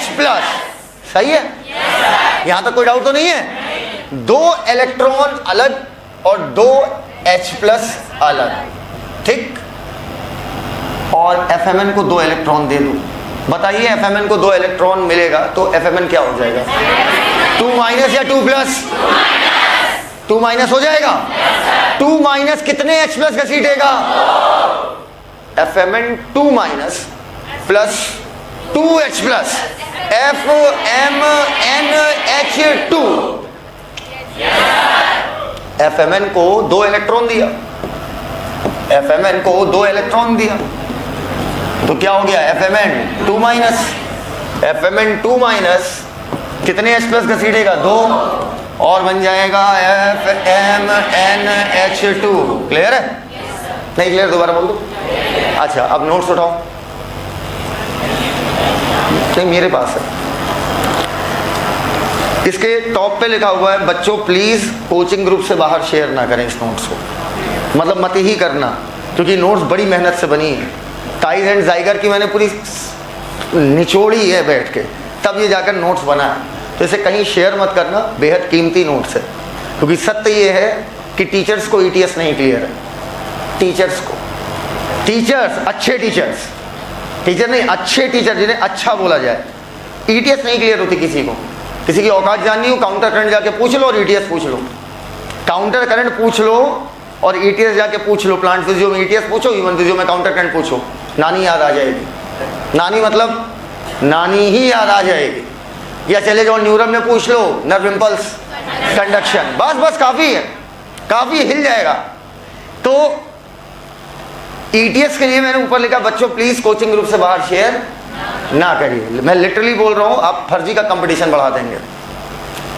सही है? यहां तक कोई डाउट तो नहीं है? 2 इलेक्ट्रॉन अलग और 2 H+ अलग, ठीक। और FMN को 2 इलेक्ट्रॉन दे दूं, बताइए FMN को 2 इलेक्ट्रॉन मिलेगा तो FMN क्या हो जाएगा? 2- या 2+? 2- हो जाएगा। 2- कितने H+ घसीटेगा? FMN 2- plus 2H+, FMNH2। FMN को 2 इलेक्ट्रॉन दिया, FMN को 2 इलेक्ट्रॉन दिया तो क्या हो गया? FMN 2-। FMN 2- कितने H+ घसीटेगा? 2 और बन जाएगा FMNH2। क्लियर है? नहीं क्लियर? दोबारा बोल दो। अच्छा अब नोट्स उठाओ। नहीं मेरे पास है, इसके टॉप पे लिखा हुआ है बच्चों प्लीज कोचिंग ग्रुप से बाहर शेयर ना करें इस नोट्स को, मतलब मत ही करना, क्योंकि नोट्स बड़ी मेहनत से बनी है। टाइज एंड जाइगर की मैंने पूरी निचोड़ी है बैठ के, तब ये जाकर नोट्स बना है। तो इसे कहीं शेयर मत करना, बेहद कीमती नोट्स है। क्योंकि सत्य ये है कि टीचर्स को ETS नहीं क्लियर है। टीचर्स को, टीचर्स अच्छे टीचर्स, टीचर नहीं अच्छे टीचर जिन्हें अच्छा बोला जाए, ETS नहीं क्लियर होती किसी को। किसी की औकात जाननी हो, काउंटर करंट जाके पूछ लो और ETS पूछ लो। काउंटर करंट पूछ लो और ETS जाके पूछ लो। प्लांट फिजियो में ETS पूछो, ह्यूमन फिजियो में काउंटर करंट पूछो, नानी याद आ जाएगी। नानी मतलब नानी ही याद आ जाएगी। या चले जाओ न्यूरम में पूछ लो, नर्व इम्पल्स कंडक्शन, बस बस काफ़ी है, काफ़ी हिल जाएगा। तो ETS के लिए मैंने ऊपर लिखा बच्चों प्लीज कोचिंग ग्रुप से बाहर शेयर ना करिए। मैं लिटरली बोल रहा हूँ, आप फर्जी का कंपटीशन बढ़ा देंगे।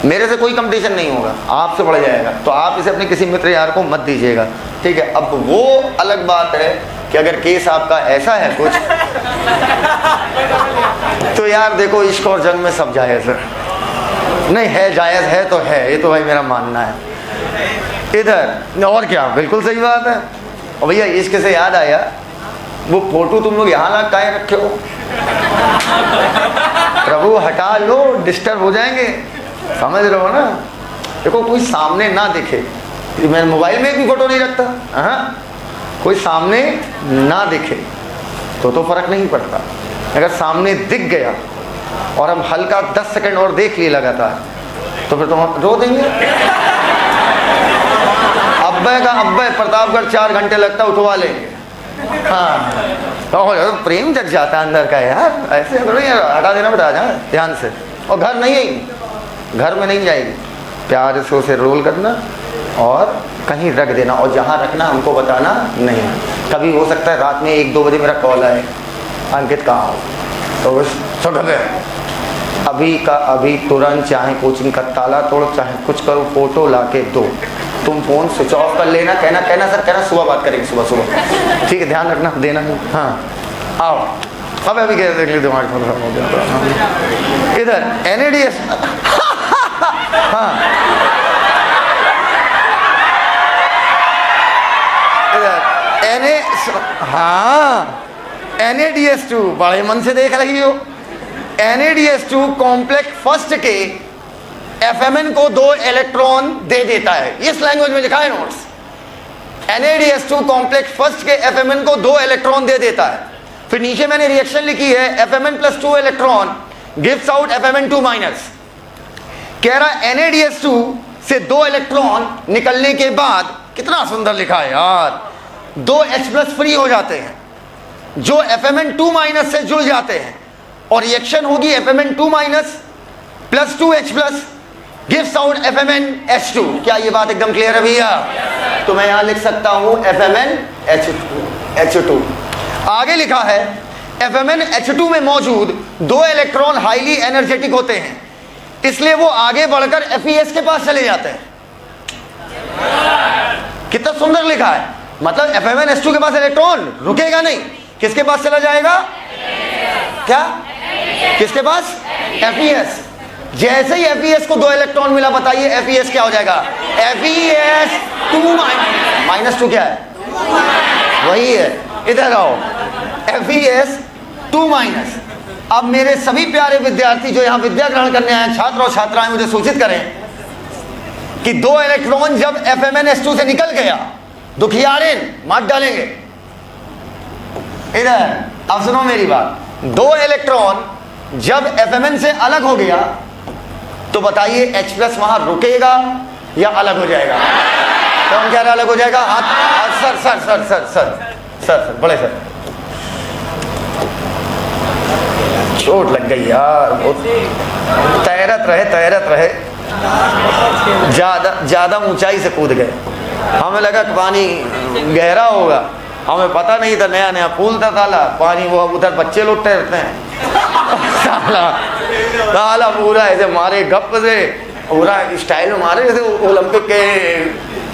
मेरे से कोई कंपटीशन नहीं होगा, आपसे बढ़ जाएगा। तो आप इसे अपने किसी मित्र यार को मत दीजिएगा, ठीक है। अब वो अलग बात है कि अगर केस आपका ऐसा है कुछ तो यार देखो इश्क और जंग में सब जायज़ है। नहीं है, जायज़ है तो है, ये तो भाई मेरा मानना है। इधर और क्या, बिल्कुल सही बात है। और भैया इश्क से याद आया, वो फोटो तुम लोग यहाँ ला काहे रखे हो? प्रभु हटा लो, डिस्टर्ब हो जाएंगे, समझ रहे हो ना। देखो कोई सामने ना दिखे, मैं मोबाइल में भी फोटो नहीं रखता, हाँ कोई सामने ना दिखे तो फर्क नहीं पड़ता। अगर सामने दिख गया और हम हल्का 10 सेकंड और देख लिए लगातार तो फिर तो हम रो देंगे। अब्बे का अब्बे प्रतापगढ़ 4 घंटे लगता उठवा लेंगे। हाँ तो प्रेम जग जाता है अंदर का यार, ऐसे थोड़ी हटा देना बेटा, जा ध्यान से। और घर नहीं आएगी, घर में नहीं जाएगी, प्यार से उसे रोल करना और कहीं रख देना, और जहाँ रखना हमको बताना नहीं। कभी हो सकता है रात में 1-2 बजे मेरा कॉल आए, अंकित कहाँ हो, तो बस छोड़ दे अभी का अभी, तुरंत, चाहे कोचिंग का ताला तोड़, चाहे कुछ करो, फोटो ला के दो। तुम फोन स्विच ऑफ कर लेना, कहना सर कहना सुबह बात करेंगे, सुबह ठीक है, ध्यान रखना, देना। हाँ आओ अब अभी कह देख ली, दिमाग खराब हो गया। इधर NADS हाँ हाँ NADS2 बड़े मन से देख रही हो। NADS2 कॉम्प्लेक्स फर्स्ट के FMN को 2 इलेक्ट्रॉन दे देता है, इस लैंग्वेज में लिखा है नोट्स। NADS2 कॉम्प्लेक्स फर्स्ट के FMN को 2 इलेक्ट्रॉन दे देता है। फिर नीचे मैंने रिएक्शन लिखी है, FMN + 2 electron gives out FMN 2-। कह रहा NADS2 से 2 इलेक्ट्रॉन निकलने के बाद, कितना सुंदर लिखा है यार, दो H+ फ्री हो जाते हैं जो FeMn2- से जुड़ जाते हैं और रिएक्शन होगी FeMn2- plus 2H+ gives out FeMnH2। क्या ये बात एकदम क्लियर है भैया? तो मैं यहां लिख सकता हूं FeMnH2। आगे लिखा है FeMnH2 में मौजूद दो इलेक्ट्रॉन हाईली एनर्जेटिक होते हैं, इसलिए वो आगे बढ़कर FeS के पास चले जाते हैं। कितना सुंदर लिखा है, मतलब FeMnH2 के पास इलेक्ट्रॉन रुकेगा नहीं, किसके पास चला जाएगा? क्या? किसके पास? FeS। जैसे ही FeS को दो इलेक्ट्रॉन मिला, बताइए FeS क्या हो जाएगा? FeS2 क्या है? वही है, इधर आओ, FeS2। अब मेरे सभी प्यारे विद्यार्थी जो यहां विद्या ग्रहण करने आए, छात्र और छात्राएं, मुझे सूचित करें कि दो इलेक्ट्रॉन जब FeMnH2 से निकल गया, दुखियारिन मत डालेंगे इधर। अब सुनो मेरी बात, दो इलेक्ट्रॉन जब FeMn से अलग हो गया तो बताइए H+ वहां रुकेगा या अलग हो जाएगा? कौन कह रहा अलग हो जाएगा? हाथ sir sir sir sir sir sir बड़े सर, चोट लग गई यार, तैरत रहे ज्यादा ऊंचाई से कूद गए। हमें लगा कि पानी गहरा होगा, हमें पता नहीं था, नया नया पुल था ताला, पानी वो उधर बच्चे लोग तैरते हैं ताला पूरा ऐसे मारे गप से, पूरा स्टाइल में मारे जैसे ओलंपिक के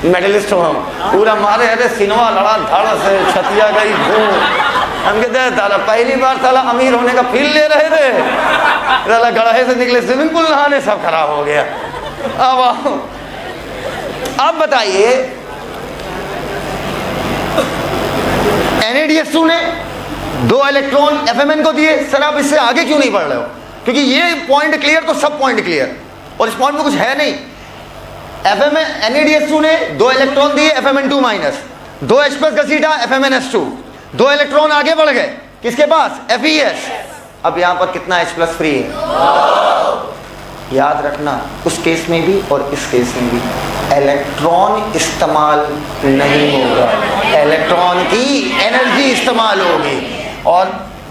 मेडलिस्ट हो हम, पूरा मारे, अरे सिनेमा लड़ा धड़ से, छतिया गई घूम। हम कहते हैं ताला पहली बार साला अमीर होने का फील ले रहे थे, ताला गड़हे से निकले स्विमिंग पूल नहाने, सब खराब हो गया। अब बताइए NaDH2 ने दो इलेक्ट्रॉन FeMn को दिए। सर आप इससे आगे क्यों नहीं बढ़ रहे हो? क्योंकि ये पॉइंट क्लियर तो सब पॉइंट क्लियर, और इस पॉइंट में कुछ है नहीं। NaDH2 ने दो इलेक्ट्रॉन दिए FeMn2-, दो H+ घसीटा FeMnH2, दो इलेक्ट्रॉन आगे बढ़ गए, किसके पास? FeS। अब यहां पर कितना H+ फ्री है? याद रखना, उस केस में भी और इस केस में भी इलेक्ट्रॉन इस्तेमाल नहीं होगा, इलेक्ट्रॉन की एनर्जी इस्तेमाल होगी। और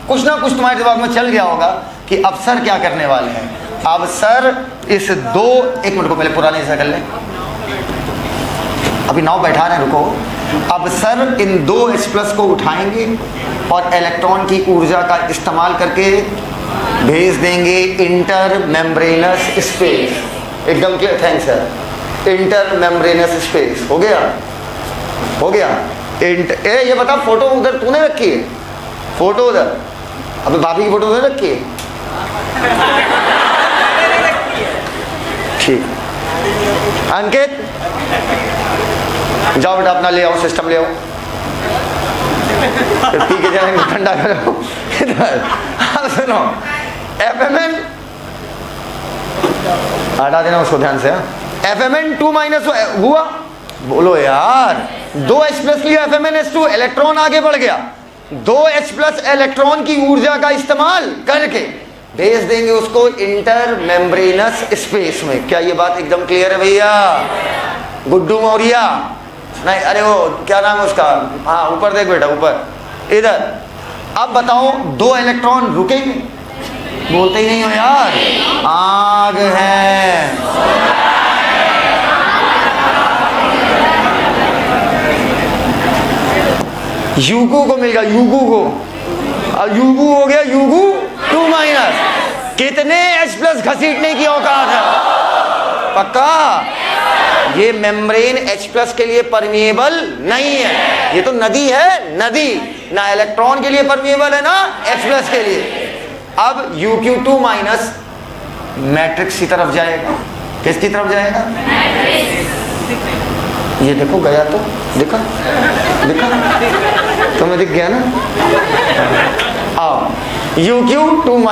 कुछ ना कुछ तुम्हारे दिमाग में चल गया होगा कि अब सर क्या करने वाले हैं। अब सर इस दो, एक मिनट को पहले पुराने हिस्सा कर लें, अभी नाव बैठा रहे हैं, रुको। अब सर इन दो H+ को उठाएंगे और इलेक्ट्रॉन की ऊर्जा का इस्तेमाल करके भेज देंगे इंटर मेम्ब्रेनस स्पेस। एकदम clear, thanks sir. Inter membranes space हो गया, हो गया। ये बता, फोटो उधर तूने रखी है? फोटो उधर, अभी भाभी की फोटो उधर रखी है? ठीक। अंकित जाओ बेटा, अपना ले आओ, सिस्टम ले आओ, पी के जाएंगे, ठंडा करो। इधर सुनो, FeMn हटा देना उसको ध्यान से। FeMn2- हुआ, बोलो यार, दो H+ लिया FeMnH2, इलेक्ट्रॉन आगे बढ़ गया, दो H+ इलेक्ट्रॉन की ऊर्जा का इस्तेमाल करके भेज देंगे उसको इंटर मेम्ब्रेनस स्पेस में। क्या ये बात एकदम क्लियर है भैया? गुड्डू मौर्या नहीं, अरे वो क्या नाम है उसका, हाँ ऊपर देख बेटा, ऊपर इधर। अब बताओ, दो इलेक्ट्रॉन रुकेंगे? बोलते ही नहीं हो यार, आग है। युगु को मिल गया, युगु को, अब युगु हो गया Ug2-। कितने H+ घसीटने की औकात है? पक्का ये मेम्ब्रेन H+ के लिए परमिएबल नहीं है, ये तो नदी है, नदी ना इलेक्ट्रॉन के लिए परमिएबल है ना H+ के लिए। अब Ug2- मैट्रिक्स की तरफ जाएगा, किसकी तरफ जाएगा? ये देखो गया, तो दिखा दिखा, तुम्हें दिख गया ना? आओ Ug2-,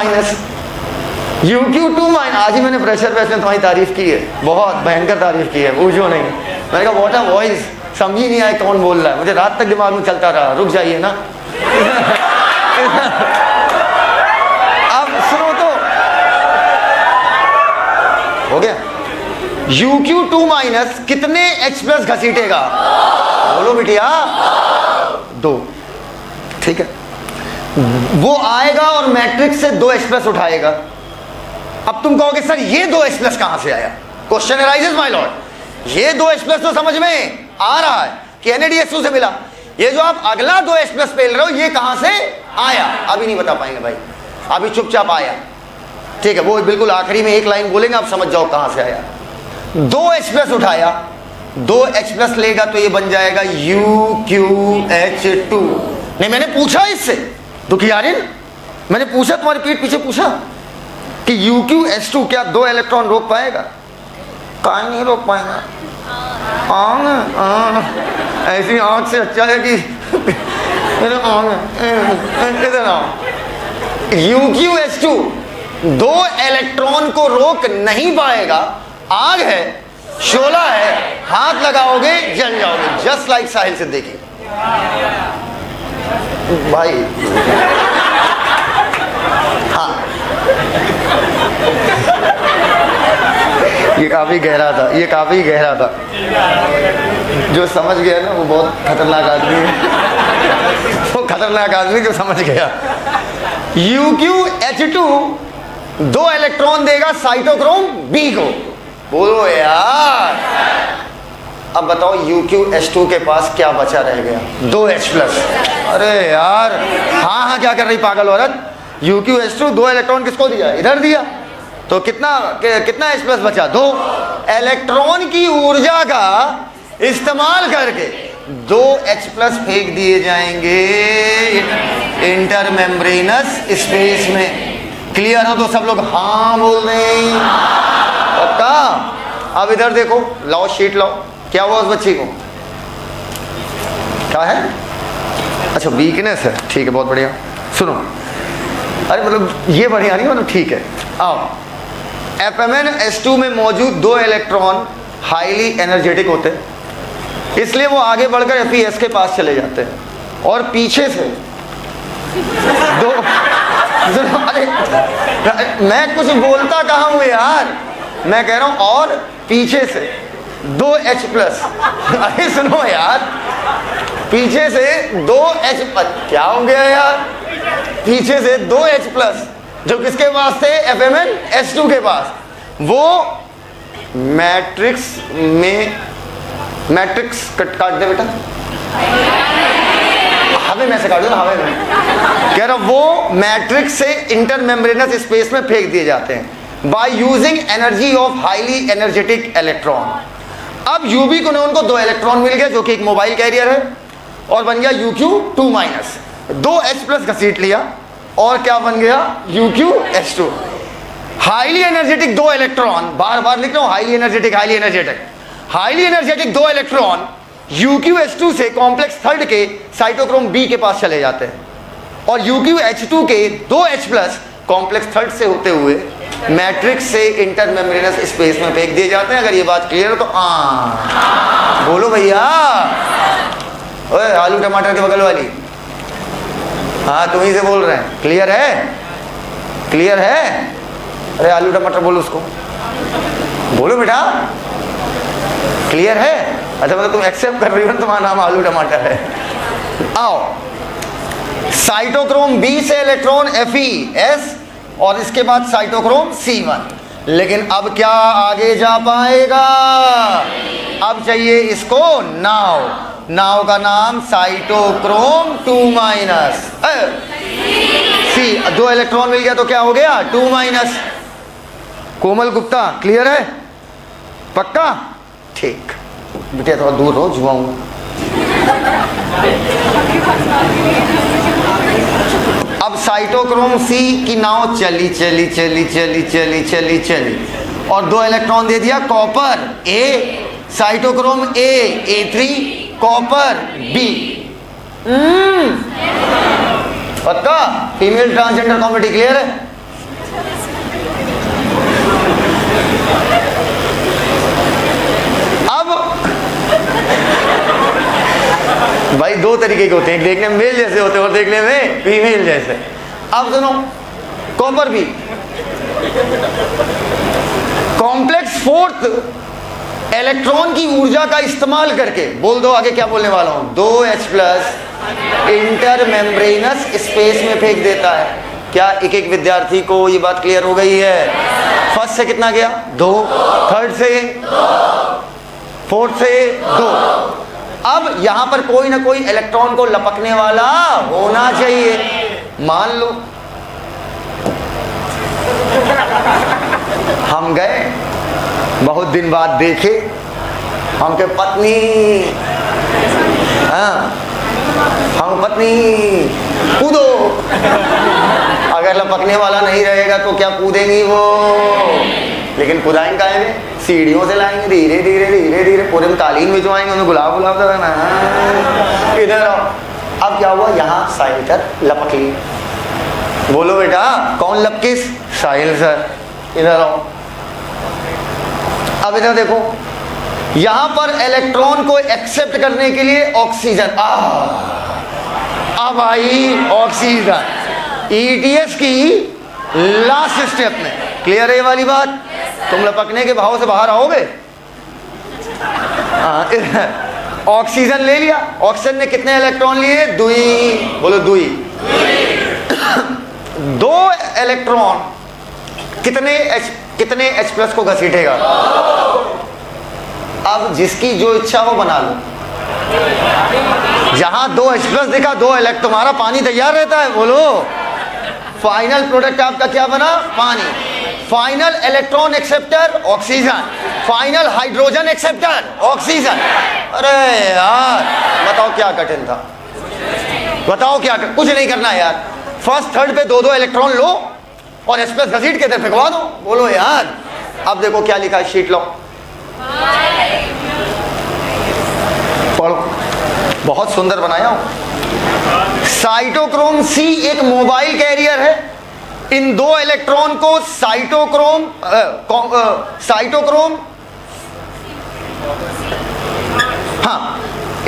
आज ही मैंने प्रेशर पे तुम्हारी तारीफ की है, बहुत भयंकर तारीफ की है, पूछो नहीं। मैंने कहा व्हाट अ वॉइस, समझ ही नहीं आया कौन बोल रहा है, मुझे रात तक दिमाग में चलता रहा, रुक जाइए ना। अब सुनो तो, हो गया। Ug2- कितने H+ घसीटेगा? बोलो बिटिया, 2, ठीक है। वो आएगा और मैट्रिक्स से 2H+ उठाएगा। अब तुम कहोगे सर ये 2H+ कहां से आया? क्वेश्चन अराइजेस माय लॉर्ड, ये 2H+ तो समझ में आ रहा है कि NaDH2 से मिला, ये जो आप अगला 2H+ पेल रहे हो ये कहां से आया? अभी नहीं बता पाएंगे भाई, अभी चुपचाप आया, ठीक है। वो बिल्कुल आखिरी में एक लाइन बोलेंगे, आप समझ जाओ कहां से आया। 2H+ उठाया, 2H+ लेगा तो ये बन जाएगा UQH2। नहीं, मैंने पूछा इससे, दुखियारिन, मैंने पूछा, तुम्हारी पीठ पीछे पूछा कि UQH2 क्या 2 इलेक्ट्रॉन रोक पाएगा? काहे नहीं रोक पाएगा? ऐसी आंख से अच्छा है कि मेरे इधर आओ। UQH2 2 इलेक्ट्रॉन को रोक नहीं पाएगा। आग है, शोला है, हाथ लगाओगे जल जाओगे, जस्ट लाइक साहिल सिद्दीकी भाई। हाँ, ये काफी गहरा था, ये काफी गहरा था। जो समझ गया ना वो बहुत खतरनाक आदमी है, वो खतरनाक आदमी जो समझ गया। UQH2 2 इलेक्ट्रॉन देगा साइटोक्रोम B को। बोलो यार, अब बताओ UQH2 के पास क्या बचा रह गया? 2H+। अरे यार, हाँ हाँ क्या कर रही पागल औरत? UQH2 2 इलेक्ट्रॉन किसको दिया? इधर दिया, तो कितना H+ बचा? 2 इलेक्ट्रॉन की ऊर्जा का इस्तेमाल करके 2H+ फेंक दिए जाएंगे इंटरमेम्ब्रेनस स्पेस में। क्लियर हो तो सब लोग हाँ बोल दें, पक्का? अब इधर देखो, लाओ शीट लाओ, क्या हुआ उस बच्ची को? क्या है? अच्छा वीकनेस है, ठीक है, बहुत बढ़िया। सुनो, अरे मतलब ये बढ़िया नहीं, मतलब ठीक है। आओ, FMnS2 में मौजूद 2 इलेक्ट्रॉन हाईली एनर्जेटिक होते हैं, इसलिए वो आगे बढ़कर FeS के पास चले जाते हैं और पीछे से दो अरे मैं कुछ बोलता कहाँ हूँ यार, मैं कह रहा हूँ और पीछे से 2H+। अरे सुनो यार, पीछे से 2H+, क्या हो गया यार? पीछे से 2H+, जो किसके पास थे? FMnS2 के पास। वो मैट्रिक्स में, मैट्रिक्स काट दे बेटा, हवे में से काट दो ना, हवे में कह रहा, वो मैट्रिक्स से इंटरमेम्ब्रेनस स्पेस में फेंक दिए जाते हैं by using energy of highly energetic electron. अब यूबी को उनको 2 इलेक्ट्रॉन मिल गया जो कि एक मोबाइल कैरियर है और बन गया UQ2-। 2H+ घसीट लिया और क्या बन गया? UQH2। हाईली एनर्जेटिक 2 इलेक्ट्रॉन, बार बार लिख रहा हूं, highly energetic, highly energetic, highly energetic 2 electron UQH2 से कॉम्प्लेक्स थर्ड के साइटोक्रोम B के पास चले जाते हैं और UQH2 के 2H+ कॉम्प्लेक्स थर्ड से होते हुए मैट्रिक्स से इंटरमेम्ब्रेनस स्पेस में फेंक दिए जाते हैं। अगर ये बात क्लियर हो तो बोलो भैया। ओए आलू टमाटर के बगल वाली, हाँ तुम्ही से बोल रहे हैं, क्लियर है? क्लियर है? अरे आलू टमाटर बोलो उसको, बोलो बेटा, क्लियर है? अच्छा मतलब तुम एक्सेप्ट कर रही हो, तुम्हारा नाम आलू टमाटर है। आओ, साइटोक्रोम B से इलेक्ट्रॉन FeS और इसके बाद साइटोक्रोम C1, लेकिन अब क्या आगे जा पाएगा? अब चाहिए इसको नाव, नाव का नाम साइटोक्रोम 2- C। 2 इलेक्ट्रॉन मिल गया तो क्या हो गया? 2-। कोमल गुप्ता क्लियर है? पक्का? ठीक, बेटे थोड़ा दूर हो, जुआऊंगा। अब साइटोक्रोम C की नाव चली चली चली चली चली चली चली और 2 इलेक्ट्रॉन दे दिया copper A, cytochrome A3, copper B। पक्का? फीमेल ट्रांसजेंडर कॉमेडी क्लियर है? अब भाई 2 तरीके के होते हैं, एक देखने में मेल जैसे होते हैं और देखने में फीमेल जैसे। अब सुनो, copper B complex fourth electron की ऊर्जा का इस्तेमाल करके, बोल दो आगे क्या बोलने वाला हूं, 2H+ इंटर मेम्ब्रेनस स्पेस में फेंक देता है। क्या एक एक विद्यार्थी को ये बात क्लियर हो गई है? फर्स्ट से कितना गया? 2, थर्ड से 4 से 2। अब यहां पर कोई ना कोई इलेक्ट्रॉन को लपकने वाला होना चाहिए। मान लो हम गए, बहुत दिन बाद देखे हमके पत्नी, हम पत्नी कूदो, अगर लपकने वाला नहीं रहेगा तो क्या कूदेंगी वो? लेकिन कुदाएंगे काहे में? सीढ़ियों से लाएंगे, धीरे धीरे धीरे धीरे, पूरे में कालीन भिजवाएंगे, उन्हें गुलाब गुलाब लगाना। इधर आओ। अब क्या हुआ, यहाँ साहिल सर लपक ली। बोलो बेटा कौन लपकी? साहिल सर। इधर आओ। अब इधर देखो, यहां पर इलेक्ट्रॉन को एक्सेप्ट करने के लिए ऑक्सीजन, अब आई ऑक्सीजन ETS की लास्ट स्टेप में। क्लियर है ये वाली बात? तुम लपकने के भाव से बाहर आओगे। ऑक्सीजन ले लिया, ऑक्सीजन ने कितने इलेक्ट्रॉन लिए? 2। बोलो 2। 2 इलेक्ट्रॉन कितने H+ को घसीटेगा? अब जिसकी जो इच्छा हो बना लो। जहां 2H+ दिखा, 2 इलेक्ट्रॉन, तुम्हारा पानी तैयार रहता है। बोलो फाइनल प्रोडक्ट आपका क्या बना? पानी। Final electron acceptor oxygen, final hydrogen acceptor oxygen. अरे यार बताओ क्या कठिन था? बताओ क्या कुछ नहीं करना यार। फर्स्ट थर्ड पे 2-2 इलेक्ट्रॉन लो और H+ घसीट के इधर फेंकवा दो। बोलो यार। अब देखो क्या लिखा है, शीट लो पढ़ो, बहुत सुंदर बनाया हूं। साइटोक्रोम C एक मोबाइल कैरियर है। इन 2 इलेक्ट्रॉन को साइटोक्रोम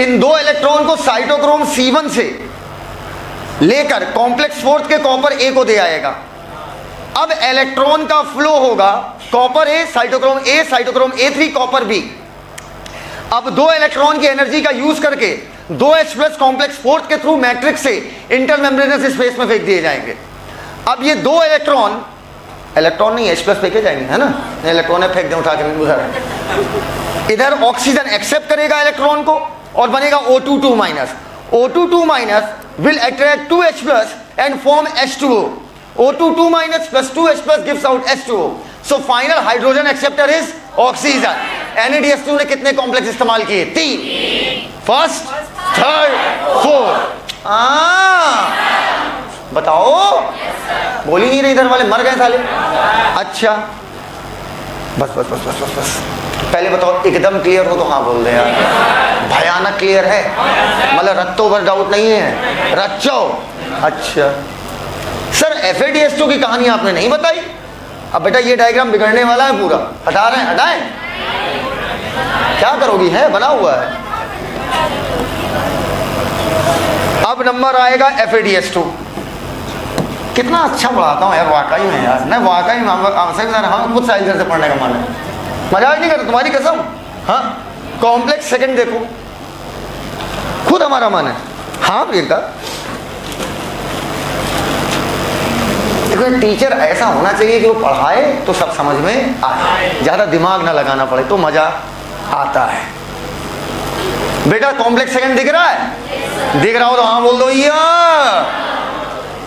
इन 2 इलेक्ट्रॉन को साइटोक्रोम C1 से लेकर कॉम्प्लेक्स फोर्थ के कॉपर A को दे आएगा। अब इलेक्ट्रॉन का फ्लो होगा copper A, cytochrome A, cytochrome A3, copper B। अब 2 इलेक्ट्रॉन की एनर्जी का यूज करके 2H+ कॉम्प्लेक्स फोर्थ के थ्रू मैट्रिक्स से इंटरमेम्ब्रेनस स्पेस में फेंक दिए जाएंगे। अब ये 2 इलेक्ट्रॉन नहीं H+ फेंके जाएंगे, है ना? इलेक्ट्रॉन फेंक दें उठा के उधर। इधर ऑक्सीजन एक्सेप्ट करेगा इलेक्ट्रॉन को और बनेगा O22-। O22- will attract 2H+ and form H2O. O22- plus 2H+ gives out H2O. So final hydrogen acceptor is oxygen. NADH2 ने कितने कॉम्प्लेक्स इस्तेमाल किए? 3। First, third, fourth. बताओ। बोल ही नहीं रहे इधर वाले, मर गए साले। अच्छा बस बस बस बस बस बस पहले बताओ एकदम क्लियर हो तो हाँ बोल दे यार। भयानक क्लियर है, मतलब रत्तों पर डाउट नहीं है, रच्चो। अच्छा सर FADH2 की कहानी आपने नहीं बताई। अब बेटा ये डायग्राम बिगड़ने वाला है पूरा, हटा रहे हैं, हटाएं। क्या करोगी, है बना हुआ है। अब नंबर आएगा FADH2। कितना अच्छा पढ़ाता हूँ यार वाकई में यार, नहीं वाकई में हम खुद साइज से पढ़ने का मन है, मजाक नहीं करता तुम्हारी कसम। हाँ कॉम्प्लेक्स सेकंड देखो, खुद हमारा मन है। हाँ प्रियंका देखो टीचर ऐसा होना चाहिए कि वो पढ़ाए तो सब समझ में आए, ज्यादा दिमाग ना लगाना पड़े तो मजा आता है। बेटा कॉम्प्लेक्स सेकंड दिख रहा है? दिख रहा हो तो हाँ बोल दो।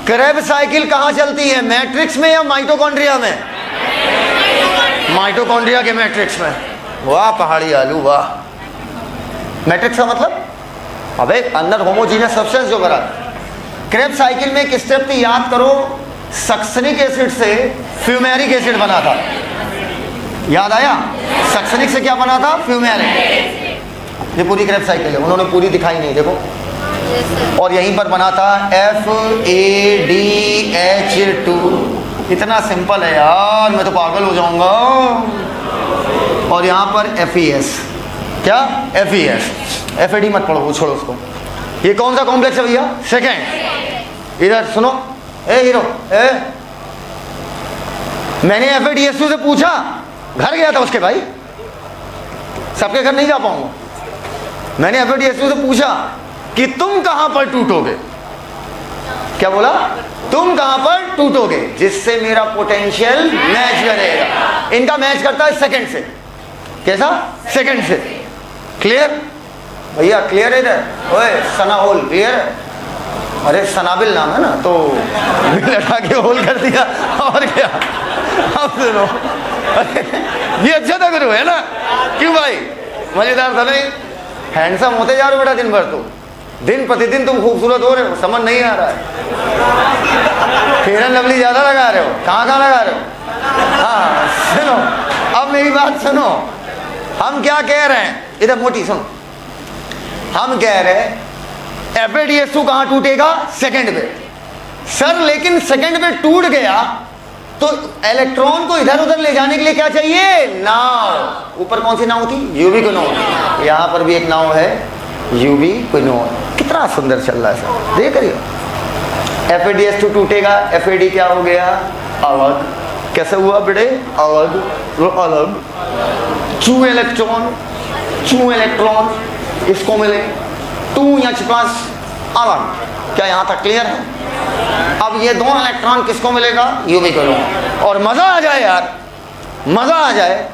क्रेब साइकिल कहाँ चलती है, मैट्रिक्स में या माइटोकॉन्ड्रिया में? माइटोकॉन्ड्रिया के मैट्रिक्स में। वाह पहाड़ी आलू वाह। मैट्रिक्स का मतलब अबे अंदर होमोजीनियस सब्सटेंस जो करा। क्रेब साइकिल में एक स्टेप थी, याद करो, सक्सनिक एसिड से फ्यूमेरिक एसिड बना था। याद आया? सक्सनिक से क्या बना था? फ्यूमेरिक। ये पूरी क्रेब साइकिल है, उन्होंने पूरी दिखाई नहीं, देखो। और यहीं पर बना था FADH2। इतना सिंपल है यार, मैं तो पागल हो जाऊंगा। और यहाँ पर FES, क्या? FES। FAD मत पढ़ो, छोड़ो उसको। ये कौन सा कॉम्प्लेक्स है भैया? सेकेंड। इधर सुनो, ए हीरो, मैंने FADH2 से पूछा, घर गया था उसके भाई, सबके घर नहीं जा पाऊंगा। मैंने FADS2 से पूछा कि तुम कहां पर टूटोगे, क्या बोला, तुम कहां पर टूटोगे जिससे मेरा पोटेंशियल मैच करेगा। इनका मैच करता है सेकंड से। कैसा? सेकंड से। क्लियर भैया? क्लियर है इधर? ओए सना होल क्लियर है? अरे सनाबिल नाम है ना, तो लगा के होल कर दिया और क्या। अब सुनो, अरे ये अच्छा था गुरु, है ना? क्यों भाई, मजेदार था नहीं? हैंडसम होते जा रहे हो बेटा दिन भर, तो दिन प्रतिदिन तुम खूबसूरत हो रहे हो, समझ नहीं आ रहा है। फेयर एंड लवली ज्यादा लगा रहे हो, कहाँ लगा रहे हो? हाँ सुनो, अब मेरी बात सुनो, हम क्या कह रहे हैं, इधर मोटी सुनो। हम कह रहे हैं FADS2 कहां टूटेगा? सेकंड पे। सर लेकिन सेकंड पे टूट गया तो इलेक्ट्रॉन को इधर उधर ले जाने के लिए क्या चाहिए? नाव। ऊपर कौन सी नाव थी? यूबिक्विनोन। यहां पर भी एक नाव है, यूबिक्विनोन। कितना सुंदर चल रहा है सर, देख रही हो? FADS2 टूटेगा, FAD क्या हो गया? अलग। कैसे हुआ बेटे? अलग। वो अलग 2 इलेक्ट्रॉन इसको मिले 2H+ अलग। क्या यहां तक क्लियर है? अब ये 2 इलेक्ट्रॉन किसको मिलेगा? यूबिक्विनोन। और मजा आ जाए यार, मजा आ जाए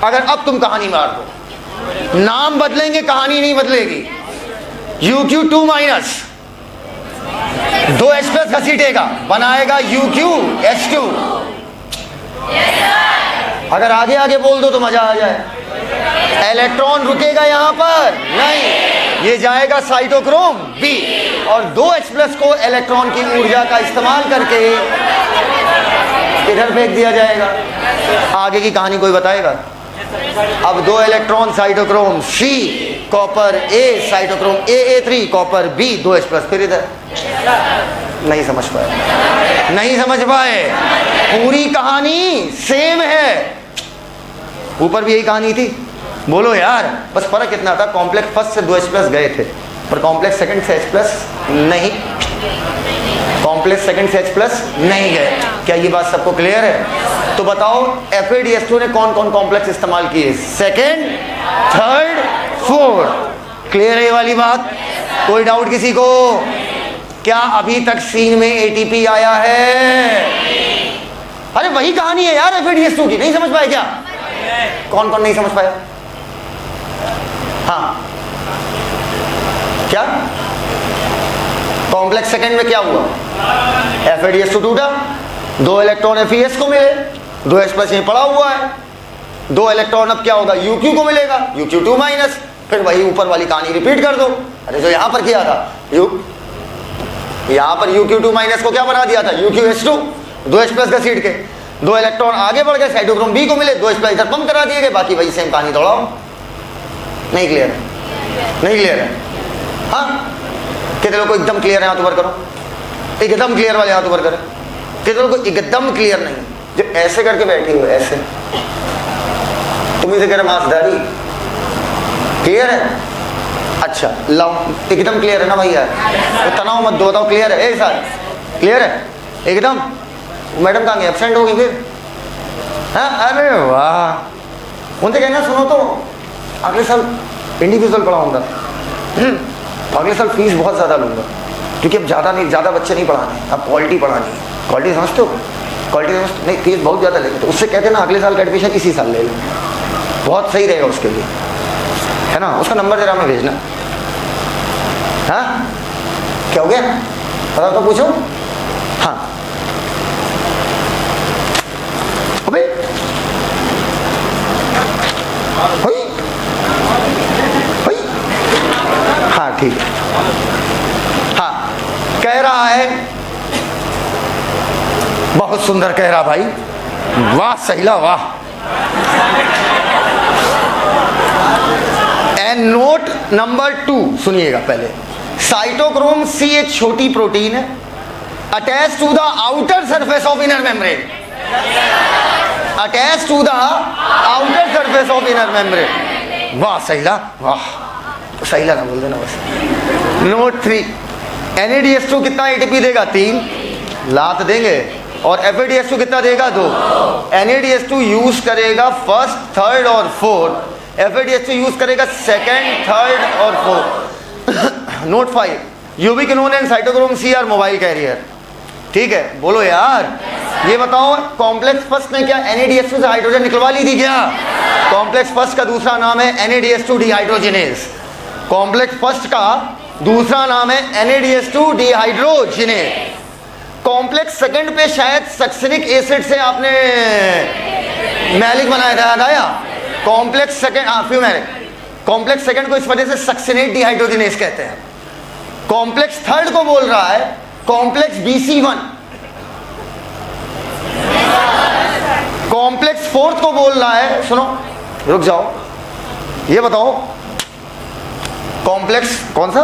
अगर अब तुम कहानी मार दो, नाम बदलेंगे कहानी नहीं बदलेगी। UQ2- 2H+ घसीटेगा, बनाएगा UQH2। अगर आगे आगे बोल दो तो मजा आ जाए। इलेक्ट्रॉन रुकेगा यहां पर नहीं, ये जाएगा साइटोक्रोम B और 2H+ को इलेक्ट्रॉन की ऊर्जा का इस्तेमाल करके इधर फेंक दिया जाएगा। आगे की कहानी कोई बताएगा? अब 2 electron cytochrome C, copper A, cytochrome AA3, copper B, 2H+, फिर इधर। नहीं समझ पाए, नहीं समझ पाए। पूरी कहानी सेम है, ऊपर भी यही कहानी थी। बोलो यार, बस फर्क इतना था, कॉम्प्लेक्स फर्स्ट से 2H+ गए थे पर कॉम्प्लेक्स सेकंड से H+ नहीं, कॉम्प्लेक्स सेकंड से H+ नहीं गए। क्या ये बात सबको क्लियर है? तो बताओ FADS2 ने कौन कौन कॉम्प्लेक्स इस्तेमाल किए? Second, third, fourth. क्लियर है ये वाली बात? कोई डाउट किसी को? क्या अभी तक सीन में ATP आया है? अरे वही कहानी है यार FADS2 की, नहीं समझ पाए क्या? कौन कौन नहीं समझ पाया? हाँ क्या? कॉम्प्लेक्स सेकंड में क्या हुआ? FADS2 टूटा, 2 इलेक्ट्रॉन FES को मिले, 2H+ यहीं पड़ा हुआ है, 2 इलेक्ट्रॉन अब क्या होगा? UQ को मिलेगा, UQ2-, फिर वही ऊपर वाली कहानी रिपीट कर दो। अरे जो यहां पर किया था, यहां पर UQ2- को क्या बना दिया था? UQH2, 2H+ घसीट के 2 इलेक्ट्रॉन आगे बढ़ गए, साइटोक्रोम B को मिले, 2H+ इधर पंप करा दिए गए, बाकी वही सेम कहानी दौड़ाओ। नहीं क्लियर है? नहीं क्लियर है? हाँ, कितने लोग को एकदम क्लियर है? हाथ ऊपर करो। एकदम क्लियर वाले हाथ ऊपर करें। कितने लोग को एकदम क्लियर नहीं? जो ऐसे करके बैठी हो, ऐसे तुम इसे कह रहे मांसधारी, क्लियर है? अच्छा लाओ, एकदम क्लियर है ना भैया? तो तनाव मत दो, बताओ क्लियर है? सर क्लियर है एकदम? मैडम कहाँ गई? एब्सेंट होगी फिर? हाँ, अरे वाह। उनसे कहना सुनो तो अगले साल इंडिविजुअल पढ़ाऊंगा, अगले साल फीस बहुत ज़्यादा लूँगा, क्योंकि अब ज़्यादा बच्चे नहीं पढ़ाने, अब क्वालिटी पढ़ानी है। क्वालिटी समझते हो? क्वालिटी समझते नहीं, फीस बहुत ज़्यादा लेंगे, तो उससे कहते हैं ना अगले साल का एडमिशन इसी साल ले लें, बहुत सही रहेगा उसके लिए, है ना? उसका नंबर जरा हमें भेजना। हाँ क्या हो गया? पता तो पूछो। हाँ अबे हाँ ठीक है। हाँ कह रहा है, बहुत सुंदर कह रहा भाई, वाह सहीला वाह। एंड नोट नंबर 2 सुनिएगा पहले। साइटोक्रोम C एक छोटी प्रोटीन है, attach to the outer surface of inner membrane, attach to the outer surface of inner membrane. वाह सहीला वाह, सहीला ना बोल देना बस। नोट 3, NADH2 कितना ATP देगा? 3 लात देंगे, और FADH2 कितना देगा? 2। NADH2 यूज करेगा फर्स्ट, थर्ड और फोर्थ FADH2 यूज करेगा सेकेंड, थर्ड और fourth. Note 5, ubiquinone and cytochrome C are mobile carrier. ठीक है, बोलो यार। ये बताओ, कॉम्प्लेक्स फर्स्ट ने क्या NADH2 से हाइड्रोजन निकलवा ली थी क्या? कॉम्प्लेक्स फर्स्ट का दूसरा नाम है NADH2 डिहाइड्रोजिनेज। कॉम्प्लेक्स फर्स्ट का दूसरा नाम है NADH2 डिहाइड्रोजिनेज। कॉम्प्लेक्स सेकंड पे शायद सक्सिनिक एसिड से आपने मैलिक बनाया था, याद आया? कॉम्प्लेक्स सेकंड, हाँ फ्यूमेरिक। कॉम्प्लेक्स सेकंड को इस वजह से सक्सिनेट डिहाइड्रोजिनेज कहते हैं। कॉम्प्लेक्स थर्ड को बोल रहा है कॉम्प्लेक्स BC1। कॉम्प्लेक्स फोर्थ को बोल रहा है, सुनो रुक जाओ, ये बताओ कॉम्प्लेक्स कौन सा?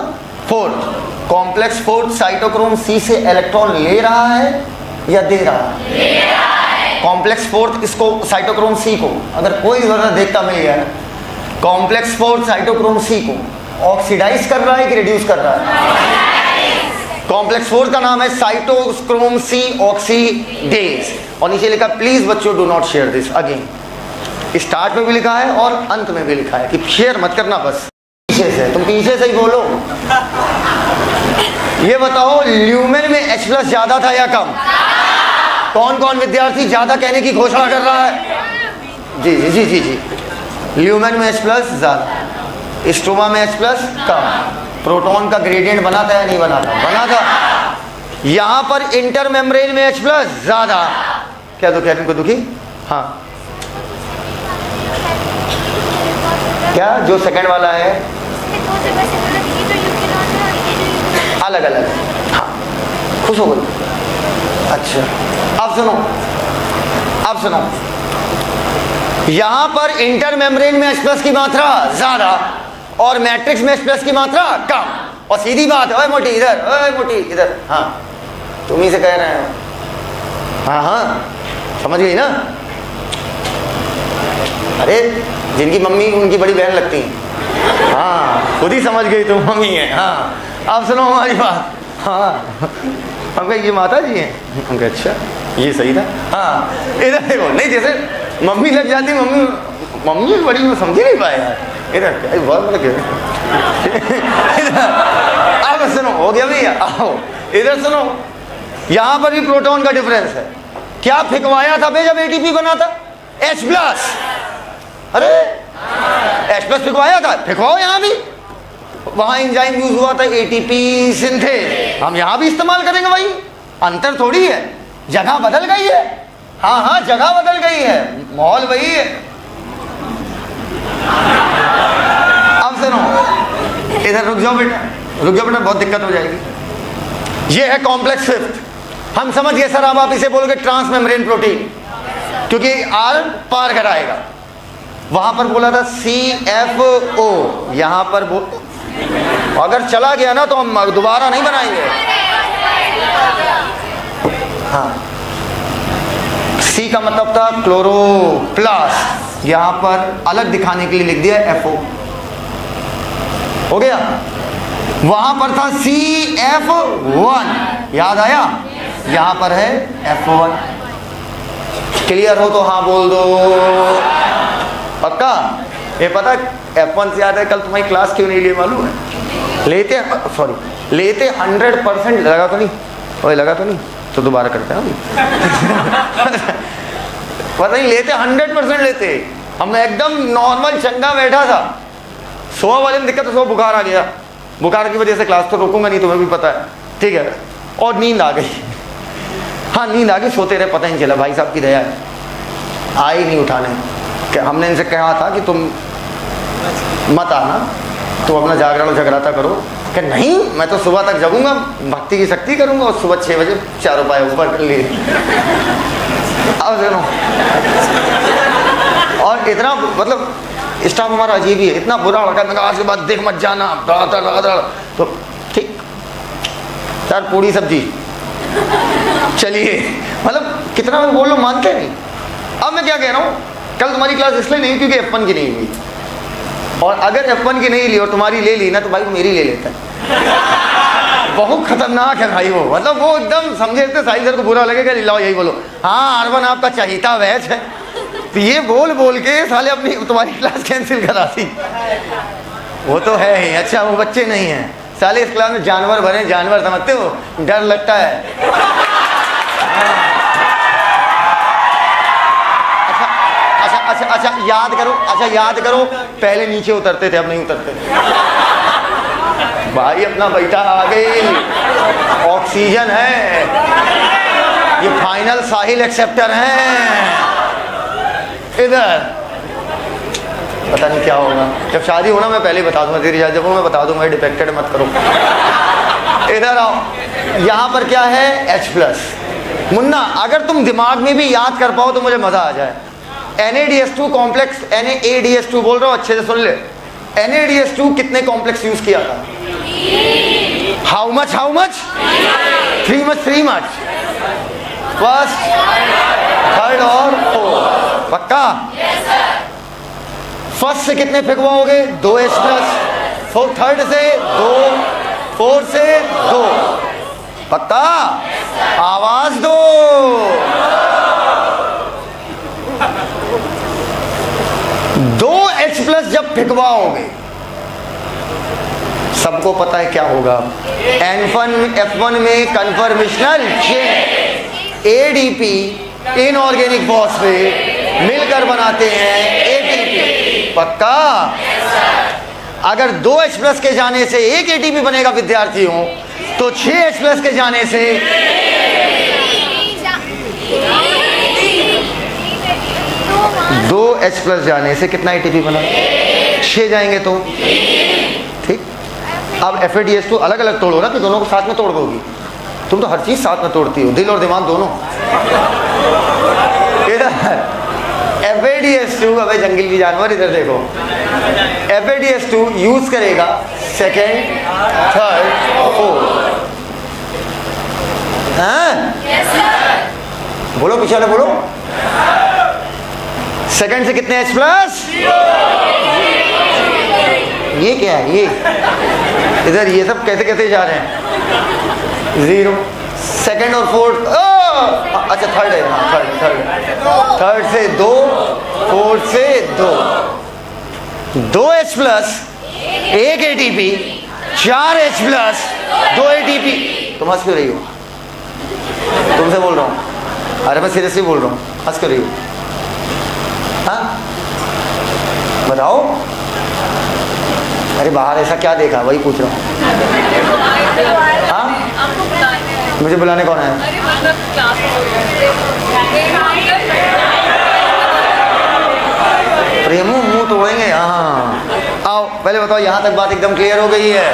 Fourth. Complex fourth cytochrome C से इलेक्ट्रॉन ले रहा है या दे रहा है? कॉम्प्लेक्स फोर्थ इसको साइटोक्रोम C को अगर कोई जरूरत देखता मिल गया, कॉम्प्लेक्स फोर्थ साइटोक्रोम C को ऑक्सीडाइज कर रहा है कि रिड्यूस कर रहा है? कॉम्प्लेक्स फोर्थ का नाम है साइटोक्रोम C ऑक्सीडेज। और नीचे लिखा प्लीज बच्चों do not share this again. Start में भी लिखा है और अंत में भी लिखा है कि शेयर मत करना, बस पीछे से, तुम पीछे से ही बोलो। ये बताओ ल्यूमेन में H+ ज्यादा था या कम? कौन कौन विद्यार्थी ज्यादा कहने की घोषणा कर रहा है? जी जी जी जी जी। ल्यूमेन में H+ ज्यादा, स्ट्रोमा में H+ कम। प्रोटॉन का ग्रेडियंट बना था या नहीं बना था? बना था। यहां पर इंटर मेम्ब्रेन में H+ ज्यादा। क्या दुखी है? दुखी? हाँ, क्या जो सेकंड वाला है अलग अलग? हाँ, खुश हो गई। अच्छा, अब सुनो, अब सुनो, यहां पर इंटर मेम्ब्रेन में H+ की मात्रा ज्यादा और मैट्रिक्स में H+ की मात्रा कम। और सीधी बात है, ओए मोटी इधर, ओए मोटी इधर। हाँ, तुम ही से कह रहे हो। हाँ हाँ, समझ गई ना? अरे जिनकी मम्मी उनकी बड़ी बहन लगती है। हाँ, खुद ही समझ गई तुम मम्मी है। हाँ, अब सुनो हमारी बात। हाँ, हम कहे ये माता जी हैं। हम कहे अच्छा, ये सही था। हाँ, इधर देखो, नहीं जैसे मम्मी लग जाती, मम्मी मम्मी बड़ी वो समझ नहीं पाए यार। इधर बहुत मतलब अब सुनो, हो गया भैया, आओ इधर सुनो। यहां पर भी प्रोटॉन का डिफरेंस है। क्या फिकवाया था बे जब ATP बना था? H+। अरे H+ फिकवाया था, फिकवाओ यहां भी। वहां एंजाइम यूज हुआ था ATP सिंथेज, हम यहां भी इस्तेमाल करेंगे भाई। अंतर थोड़ी है, जगह बदल गई है। हाँ हाँ, जगह बदल गई है, माहौल वही है। अब सुनो, इधर रुक जाओ बेटा, रुक जाओ बेटा, बहुत दिक्कत हो जाएगी। ये है कॉम्प्लेक्स फिफ्थ। हम समझ गए सर, अब आप इसे बोलोगे ट्रांस मेम्ब्रेन प्रोटीन, क्योंकि R पार कराएगा। वहां पर बोला था CFO, यहां पर अगर चला गया ना तो हम दोबारा नहीं बनाएंगे। हाँ, C का मतलब था क्लोरोप्लास्ट, यहां पर अलग दिखाने के लिए लिख दिया FO। हो गया? वहां पर था CF1, याद आया? यहां पर है F1। क्लियर हो तो हाँ बोल दो। पक्का? ये पता F1 से याद है, कल तुम्हारी क्लास क्यों नहीं लिए मालूम है? लेते, सॉरी, लेते 100% लगा तो नहीं? ओए लगा तो नहीं? तो दोबारा करते हैं पता नहीं, लेते 100% लेते। हम एकदम नॉर्मल चंगा बैठा था, 100 वाले में दिक्कत तो 100 बुखार आ गया। बुखार की वजह से क्लास तो रोकूंगा नहीं, तुम्हें भी पता है, ठीक है। और नींद आ गई। हाँ, नींद आ गई, सोते रहे, पता ही नहीं चला। भाई साहब की दया है, आई नहीं उठाने। कि हमने इनसे कहा था कि तुम मत आना, तुम अपना जागरण जगराता करो। कि नहीं, मैं तो सुबह तक जगूंगा, भक्ति की शक्ति करूंगा और सुबह 6 बजे 4 पाए ऊपर कर लिए। अब सुनो, और इतना मतलब स्टाफ हमारा अजीब ही है, इतना बुरा लगा। मैं आज के बाद देख मत जाना, तो ठीक यार, पूरी सब्जी चलिए, मतलब कितना मैं बोल लो मानते नहीं। अब मैं क्या कह रहा हूँ, कल तुम्हारी क्लास इसलिए नहीं क्योंकि F1 की नहीं हुई, और अगर F1 की नहीं ली और तुम्हारी ले ली ना तो भाई वो मेरी ले लेता है। बहुत खतरनाक है भाई वो, मतलब वो एकदम समझे थे साहिल सर को बुरा लगेगा, लाओ यही बोलो, हाँ R1 आपका चहीता बैच है। तो ये बोल बोल के साले अपनी तुम्हारी क्लास कैंसिल करा दी। वो तो है ही, अच्छा वो बच्चे नहीं हैं साले, इस क्लास में जानवर भरे, जानवर समझते हो, डर लगता है। अच्छा याद करो, पहले नीचे उतरते थे, अब नहीं उतरते। भाई अपना बेटा आ गई, ऑक्सीजन है, ये फाइनल साहिल एक्सेप्टर है। इधर पता नहीं क्या होगा, जब शादी होना मैं पहले बता दूंगा, तेरी शादी जब मैं बता दूंगा, डिफेक्टेड मत करो। इधर आओ, यहाँ पर क्या है H+। मुन्ना अगर तुम दिमाग में भी याद कर पाओ तो मुझे मजा आ जाए। NaDH2 कॉम्प्लेक्स, NaDH2 बोल रहा हूँ, अच्छे से सुन ले। NaDH2 कितने कॉम्प्लेक्स यूज किया था? How much? 3 much. First, third और फोर्थ, पक्का? फर्स्ट से कितने फेंकवाओगे? 2H+। थर्ड से 2, फोर्थ से 2, पक्का? आवाज दो। दो H+ जब फेंकवाओगे, सबको पता है क्या होगा? F1 में conformational chain, ADP inorganic phosphate मिलकर बनाते हैं ATP, पक्का? अगर 2H+ के जाने से 1 ATP बनेगा विद्यार्थियों, तो 6H+ के जाने से 2H+ जाने से कितना ATP बना? 6 जाएंगे तो ठीक। अब FADH2 अलग अलग तोड़ो ना, कि दोनों को साथ में तोड़ दोगी। तुम तो हर चीज साथ में तोड़ती हो, दिल और दिमाग दोनों। FADH2, अबे जंगली जानवर इधर देखो, FADH2 यूज करेगा सेकेंड, थर्ड, फोर्थ। बोलो पीछे वाले बोलो। सेकेंड से कितने H+? ये क्या है? ये इधर ये सब कैसे कैसे जा रहे हैं? 0। सेकेंड और फोर्थ, अच्छा थर्ड है, हाँ थर्ड से 2, फोर्थ से 2, 2H+, 1 ATP, 4H+, 2 ATP। तुम हंस क्यों रही हो? तुमसे बोल रहा हूँ, अरे मैं सीरियसली बोल रहा हूँ, हंस क्यों रही हो? हाँ बताओ। अरे बाहर ऐसा क्या देखा, वही पूछ रहा हूँ। हाँ मुझे बुलाने कौन है? प्रेमू मुंह तोड़ेंगे। हाँ आओ, पहले बताओ, यहाँ तक बात एकदम क्लियर हो गई है?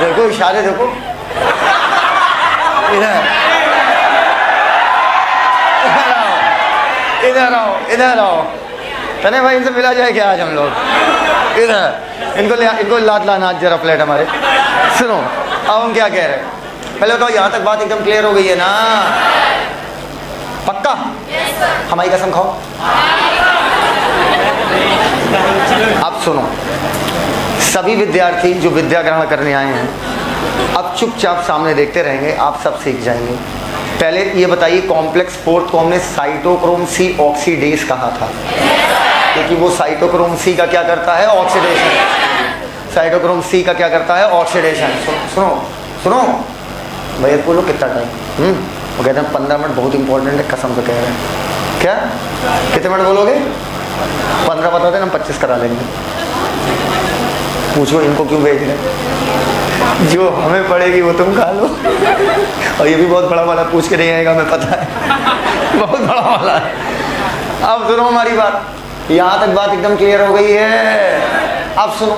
देखो इशारे देखो, इधर आओ। तने भाई इनसे मिला जाए क्या आज हम लोग? इधर इनको लाद लाना जरा प्लेट हमारे। सुनो अब हम क्या कह रहे हैं, पहले बताओ यहाँ तक बात एकदम क्लियर हो गई है ना? पक्का? हमारी कसम खाओ। अब सुनो, सभी विद्यार्थी जो विद्या ग्रहण करने आए हैं, अब चुपचाप सामने देखते रहेंगे, आप सब सीख जाएंगे। पहले ये बताइए, कॉम्प्लेक्स फोर्थ को हमने साइटोक्रोम C ऑक्सीडेज कहा था, क्योंकि वो साइटोक्रोम C का क्या करता है? ऑक्सीडेशन। साइटोक्रोम C का क्या करता है? ऑक्सीडेशन। सुनो भैया बोलो कितना टाइम? वो कहते हैं 15 मिनट, बहुत इंपॉर्टेंट है, कसम से कह रहे हैं। क्या कितने मिनट बोलोगे? 15 बता देना, हम 25 करा लेंगे। पूछो इनको क्यों भेज रहे? जो हमें पड़ेगी वो तुम खा लो। और ये भी बहुत बड़ा वाला पूछ के नहीं आएगा, हमें पता है, बहुत बड़ा वाला है। अब सुनो हमारी बात, यहाँ तक बात एकदम क्लियर हो गई है। अब सुनो,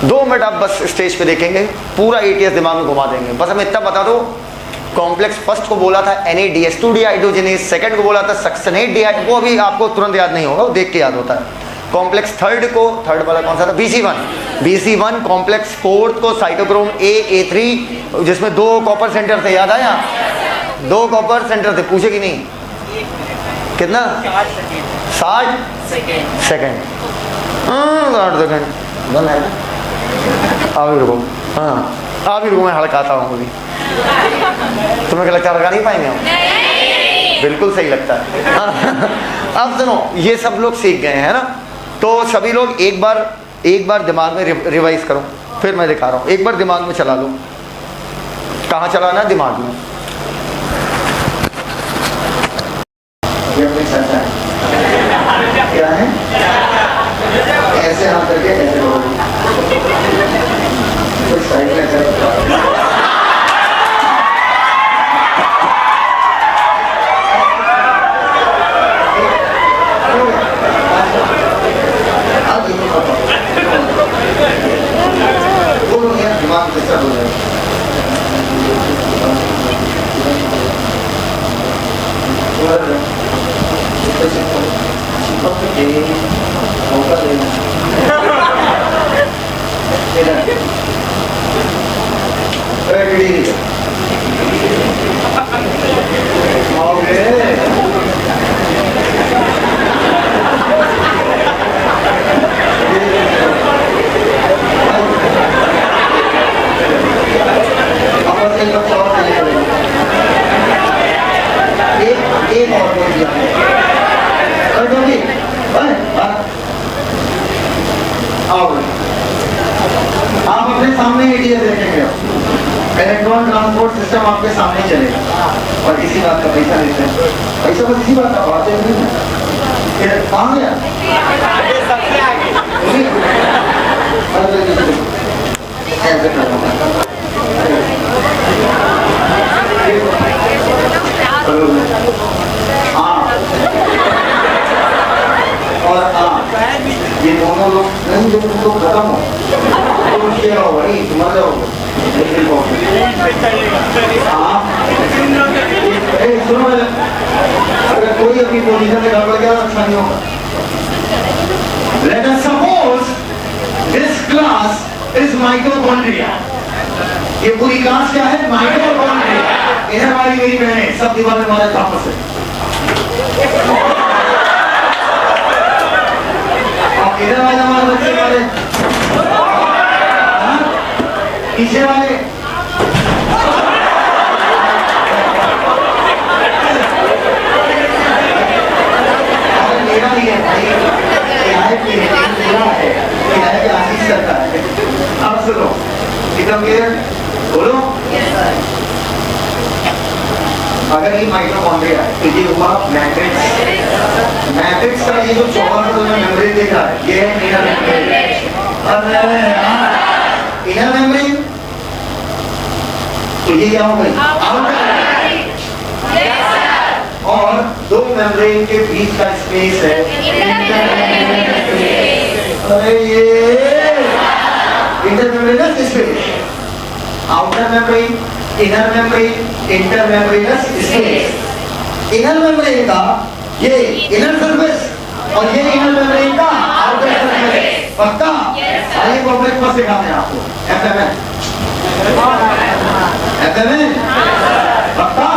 2 मिनट आप बस स्टेज पे देखेंगे, पूरा ATS दिमाग में घुमा देंगे। बस हमें इतना बता दो, कॉम्प्लेक्स फर्स्ट को बोला था NaDH2 डिहाइड्रोजनेज, सेकंड को बोला था सक्सनेट डिहाइड, वो अभी आपको तुरंत याद नहीं होगा, वो देख के याद होता है। कॉम्प्लेक्स थर्ड को, थर्ड वाला कौन सा था? BC1। कॉम्प्लेक्स फोर्थ को साइटोक्रोम A3, जिसमें 2 कॉपर सेंटर थे, याद आया? 2 कॉपर सेंटर थे, पूछे कि नहीं? कितना? 60 सेकेंड। 60 सेकेंड बन है। आप रुको, हाँ आप रुको, मैं हड़काता हूँ अभी। तुम्हें क्या लगता है लगा नहीं पाएंगे हम? बिल्कुल सही लगता है। अब सुनो, ये सब लोग सीख गए हैं ना, तो सभी लोग एक बार दिमाग में रिवाइज करो, फिर मैं दिखा रहा हूँ। एक बार दिमाग में चला लो। कहाँ चलाना है? दिमाग में। क्या है? ऐसे हाथ करके ऐसे साइड में दिमाग कैसा हो जाए। आप अपने सामने एटीएम देखेंगे, इलेक्ट्रॉनिक ट्रांसपोर्ट सिस्टम आपके सामने चलेगा और इसी बात का पैसा लेते हैं। पैसा बस इसी बात का बात है। कहाँ गया? और ये दोनों लोग नहीं, जब तुम लोग खत्म हो तो क्या होगा? नहीं तुम मर जाओगे। सुनो, अगर कोई अपनी पोजीशन से गड़बड़ गया तो अच्छा नहीं होगा। Let us suppose this class is mitochondria. ये पूरी क्लास क्या है? माइटोकॉन्ड्रिया। इधर वाली मेरी बहनें सब दीवार में हमारे आपस है। इधर वाले हमारे बच्चे वाले, पीछे वाले मेरा ही है भाई, आशीष करता है। अब सुनो, एकदम क्लियर बोलो। अगर ये माइटोकॉन्ड्रिया है तो ये हुआ मैट्रिक्स। मैट्रिक्स का ये जो चौकोर में तुमने मेम्ब्रेन देखा है, ये है इनर मेम्ब्रेन। इनर मेम्ब्रेन तो ये क्या हो गई? आउटर। और दो मेम्ब्रेन के बीच का स्पेस है इंटर मेम्ब्रेन। अरे ये inter membranes space, outer membrane, inner membrane, inter membranes space. Inner membrane का ये इनर सरफेस और ये इनर मेम्ब्रेन का आउटर सरफेस। पक्का? आइए कॉम्प्लेक्स पर सिखाते हैं आपको। एफएमएन एफएमएन पक्का?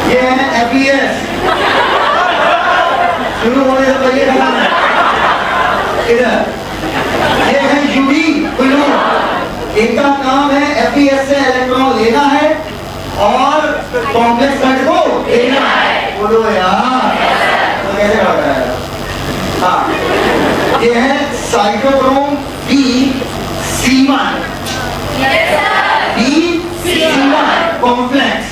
ये है एपीएस। शुरू होने से पहले इधर ये है यूडी ब्लू। इनका काम है एपीएस से इलेक्ट्रॉन लेना है और कॉम्प्लेक्स कट को देना है। बोलो यार, तो कैसे कर रहा है? हाँ, ये है साइटोक्रोम B-C1 कॉम्प्लेक्स।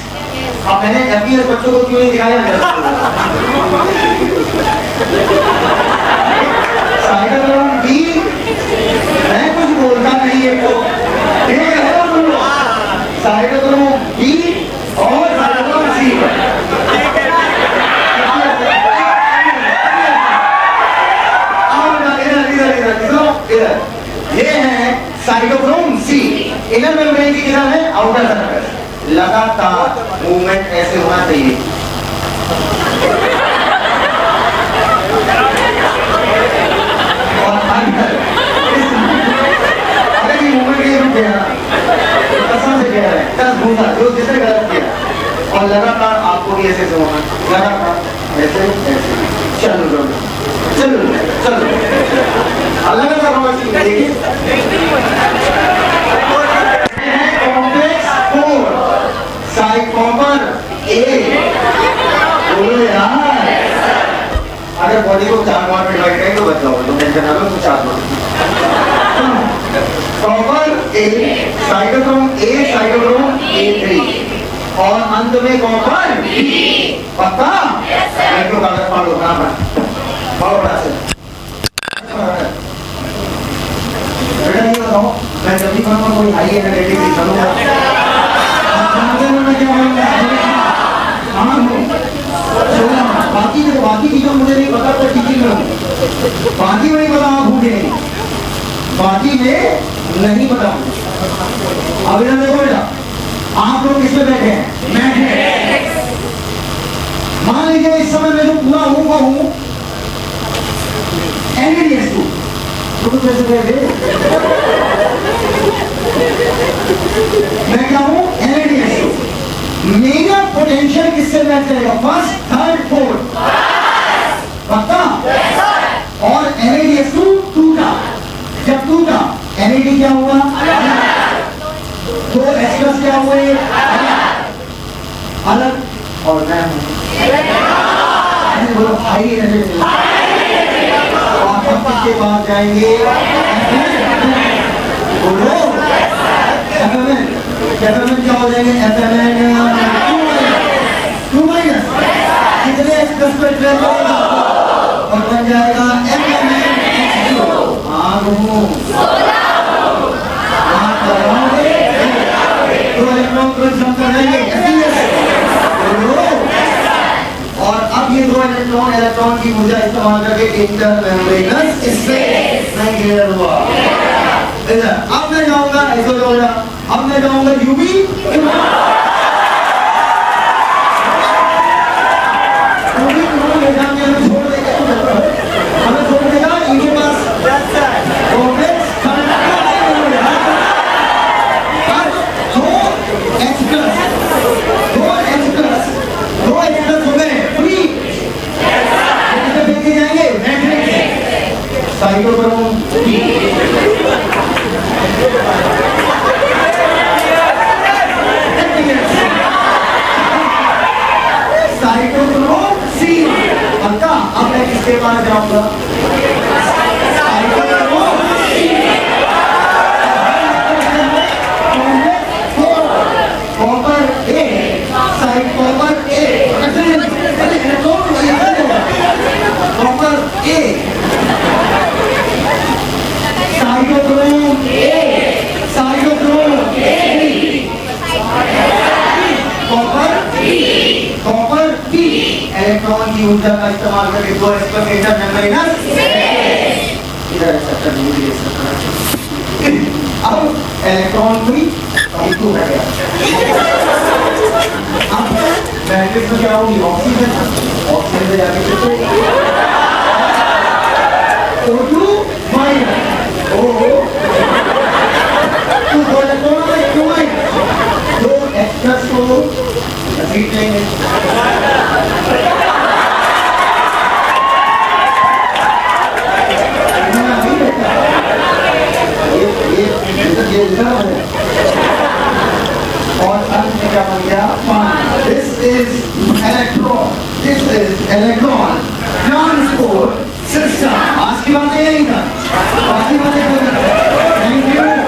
अब मैंने एपीएस बच्चों को क्यों नहीं दिखाया? साइटोक्रोम B, मैं कुछ बोलता नहीं है तो साइटोक्रोम B और साइटोक्रोम C। ये है साइटोक्रोम C। इनर मेम्ब्रेन की किधर है? Outer surface. लगातार मूवमेंट ऐसे होना चाहिए। और अंदर अगर ये मूवमेंट ये रुक गया, कसम से कह रहे हैं, दस घूमना जो जिसने गलत किया, और लगातार आपको भी ऐसे होना, लगातार ऐसे ऐसे चलो चलो चलो चलो। अलग अलग रोशनी देखिए कॉम्प्लेक्स 4 साइड कॉपर ए बोलो यार अगर बॉडी को 4 बार डिवाइड करें तो बच जाओगे तो टेंशन ना लो तो 4 बार copper A cytochrome A cytochrome A3 और अंत में कॉपर पक्का एक तो कागज फाड़ो बराबर बहुत बड़ा से बेटा ये बताओ मैं जब भी कहूँगा कोई हाई एनर्जेटिक भी करूँगा बाकी चीजों मुझे नहीं पता तो टीचिंग में बाकी में नहीं पता आप भूखे नहीं बाकी में नहीं पता अब इधर देखो बेटा आप लोग किस पे बैठे हैं मैं मान लीजिए इस समय मैं जो पूरा हूँ वो हूँ NVDS2 तो कैसे बैठे मैं क्या हूँ NVDS2 मेरा पोटेंशियल किससे मैच करेगा फर्स्ट थर्ड फोर्थ पक्का और NADS2 टूटा जब टूटा NAD क्या हुआ तो H+ क्या हुए अलग और मैं हूं बोलो हाई एनर्जी और हम किसके पास जाएंगे बोलो FMN क्या हो जाएंगे FMN 2 माइनस कितने H+ पे ट्रेन करेगा और बन जाएगा FMN तो इलेक्ट्रॉन को जम कर जाएंगे और अब ये 2 इलेक्ट्रॉन की ऊर्जा इस्तेमाल करके इंटरमेम्ब्रेनस स्पेस नहीं क्लियर हुआ इधर अब मैं जाऊंगा ऐसे होगा अब मैं जाऊंगा यूबी हमें छोड़ देगा इनके पास कॉम्प्लेक्स दो H+ हो गए फ्री देखे जाएंगे साइटोक्रोम साइटोक्रोम C पक्का अब मैं किसके पास जाऊंगा cytochrome copper A site copper A copper A cytochrome copper B electron की ऊर्जा का इस्तेमाल करके 2 इंटरमेम्ब्रेनस इधर अब इलेक्ट्रॉन फ्री टू है अब मैट्रिक्स में क्या होगी ऑक्सीजन पे जाके O2 माइनस O तो 2 इलेक्ट्रॉन में 2 माइनस 2 H+ को रिपीट लेंगे और अंत में क्या बन गया this is electron transport system आज की बातें यही था बाकी बातें थैंक यू